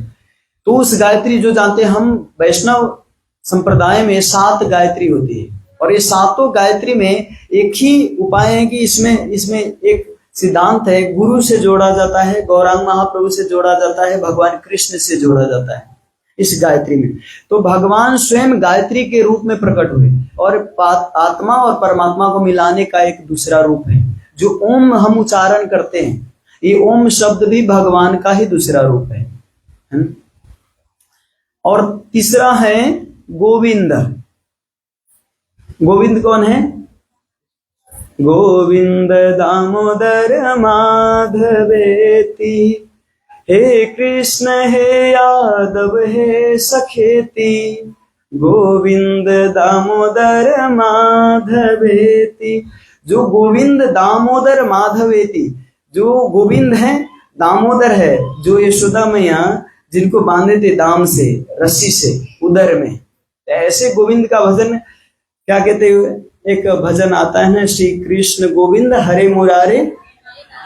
तो उस गायत्री जो जानते हैं, हम वैष्णव संप्रदाय में 7 गायत्री होती है, और ये 7 गायत्री में एक ही उपाय है कि इसमें एक सिद्धांत है, गुरु से जोड़ा जाता है, गौरांग महाप्रभु से जोड़ा जाता है, भगवान कृष्ण से जोड़ा जाता है इस गायत्री में। तो भगवान स्वयं गायत्री के रूप में प्रकट हुए, और आत्मा और परमात्मा को मिलाने का एक दूसरा रूप है जो ओम हम उच्चारण करते हैं। ये ओम शब्द भी भगवान का ही दूसरा रूप है। और तीसरा है गोविंद। गोविंद कौन है? गोविंद दामोदर माधवेति, हे कृष्ण हे यादव हे सखेति, गोविंद दामोदर माधवेति। जो गोविंद दामोदर माधवेति, जो गोविंद है, दामोदर है, जो यशोदा मैया जिनको बांधे थे दाम से, रस्सी से उदर में, ऐसे गोविंद का भजन क्या कहते हुए एक भजन आता है ना, श्री कृष्ण गोविंद हरे मुरारे,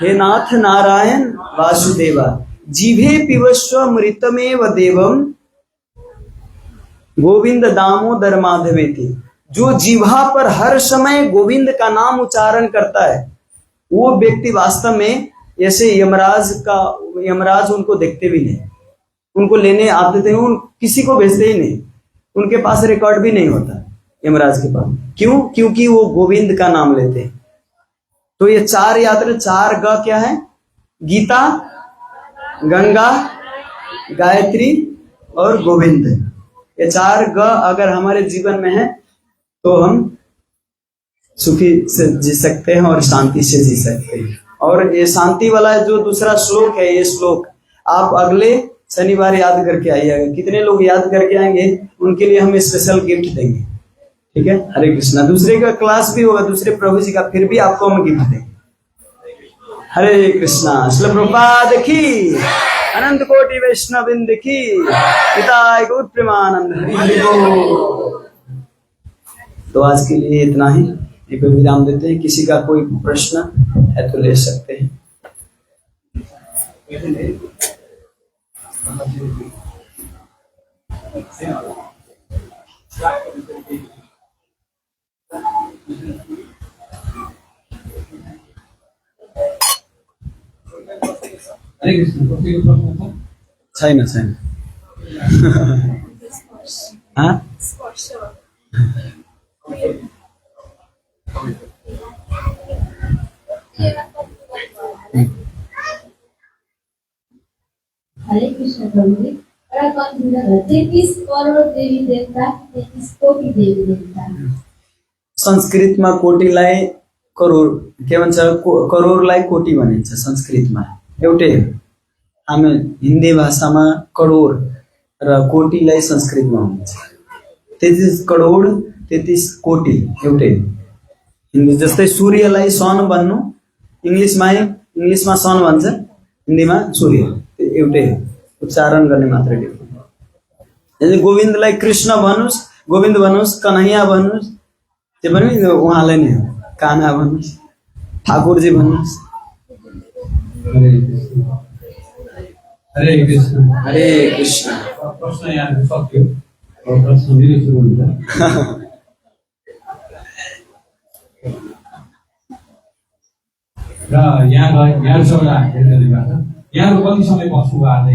हे नाथ नारायण वासुदेवा, जीवे पिबस्व मृतमेव देवम, गोविंद दामोदर माधवेति। जो जीवा पर हर समय गोविंद का नाम उच्चारण करता है, वो व्यक्ति वास्तव में ऐसे यमराज उनको देखते भी नहीं, उनको लेने आते थे, उन किसी को भेजते ही नहीं, उनके पास रिकॉर्ड भी नहीं होता यमराज के पास। क्यों? क्योंकि वो गोविंद का नाम लेते हैं। तो ये चार यात्रा, चार ग क्या है? गीता, गंगा, गायत्री और गोविंद। ये चार ग अगर हमारे जीवन में है तो हम सुखी से जी सकते हैं और शांति से जी सकते हैं। और ये शांति वाला जो दूसरा श्लोक है, ये श्लोक आप अगले शनिवार याद करके आइएगा। कितने लोग याद करके आएंगे उनके लिए हम स्पेशल गिफ्ट देंगे, ठीक है? हरे कृष्णा। दूसरे का क्लास भी होगा, दूसरे प्रभु जी का, फिर भी आपको हम गिफ्ट देंगे। हरे कृष्णा। श्रील प्रभुपाद की, अनंत कोटि वैष्णव वृंद की, पिताय गौर प्रेमानंद, हरि बोल। तो आज के लिए इतना ही, यहीं पे विराम देते हैं। किसी का कोई प्रश्न है तो ले सकते हैं। हरे कृष्ण। छैन छैन। हाँ? हरे कृष्ण प्रभु जी। बड़ा कंफ्यूजन है। 33 करोड़ देवी देवता, 33 कोटि देवी देवता। संस्कृतमा कोटिलाई करोड के भन्छ, करोडलाई कोटि भनिन्छ संस्कृतमा। एउटै हो। हामी हिन्दी भाषामा करोड र कोटिलाई संस्कृतमा भन्छ। 33 करोड 33 कोटि एउटै हो। हिन्दी जस्तै सूर्यलाई सन भन्नु, इङ्ग्लिसमा सन भन्छ, हिन्दीमा सूर्य, एउटै हो। उच्चारण गर्ने मात्रै डिफरेन्ट। गोविन्दलाई कृष्ण भन्नुस्, गोविन्द भन्नुस्, कन्हैया भन्नुस्, त्यो पनि उहाँलाई नै हो। कान्हा भन्नुस्, ठाकुरजी भन्नुस्। हरे कृष्ण। हरे कृष्ण। प्रश्न यहाँ सक्यो, प्रश्न दिनु सुरु हुन्छ। र यहाँ सबैलाई यहाँहरू कति समय बस्नु भएको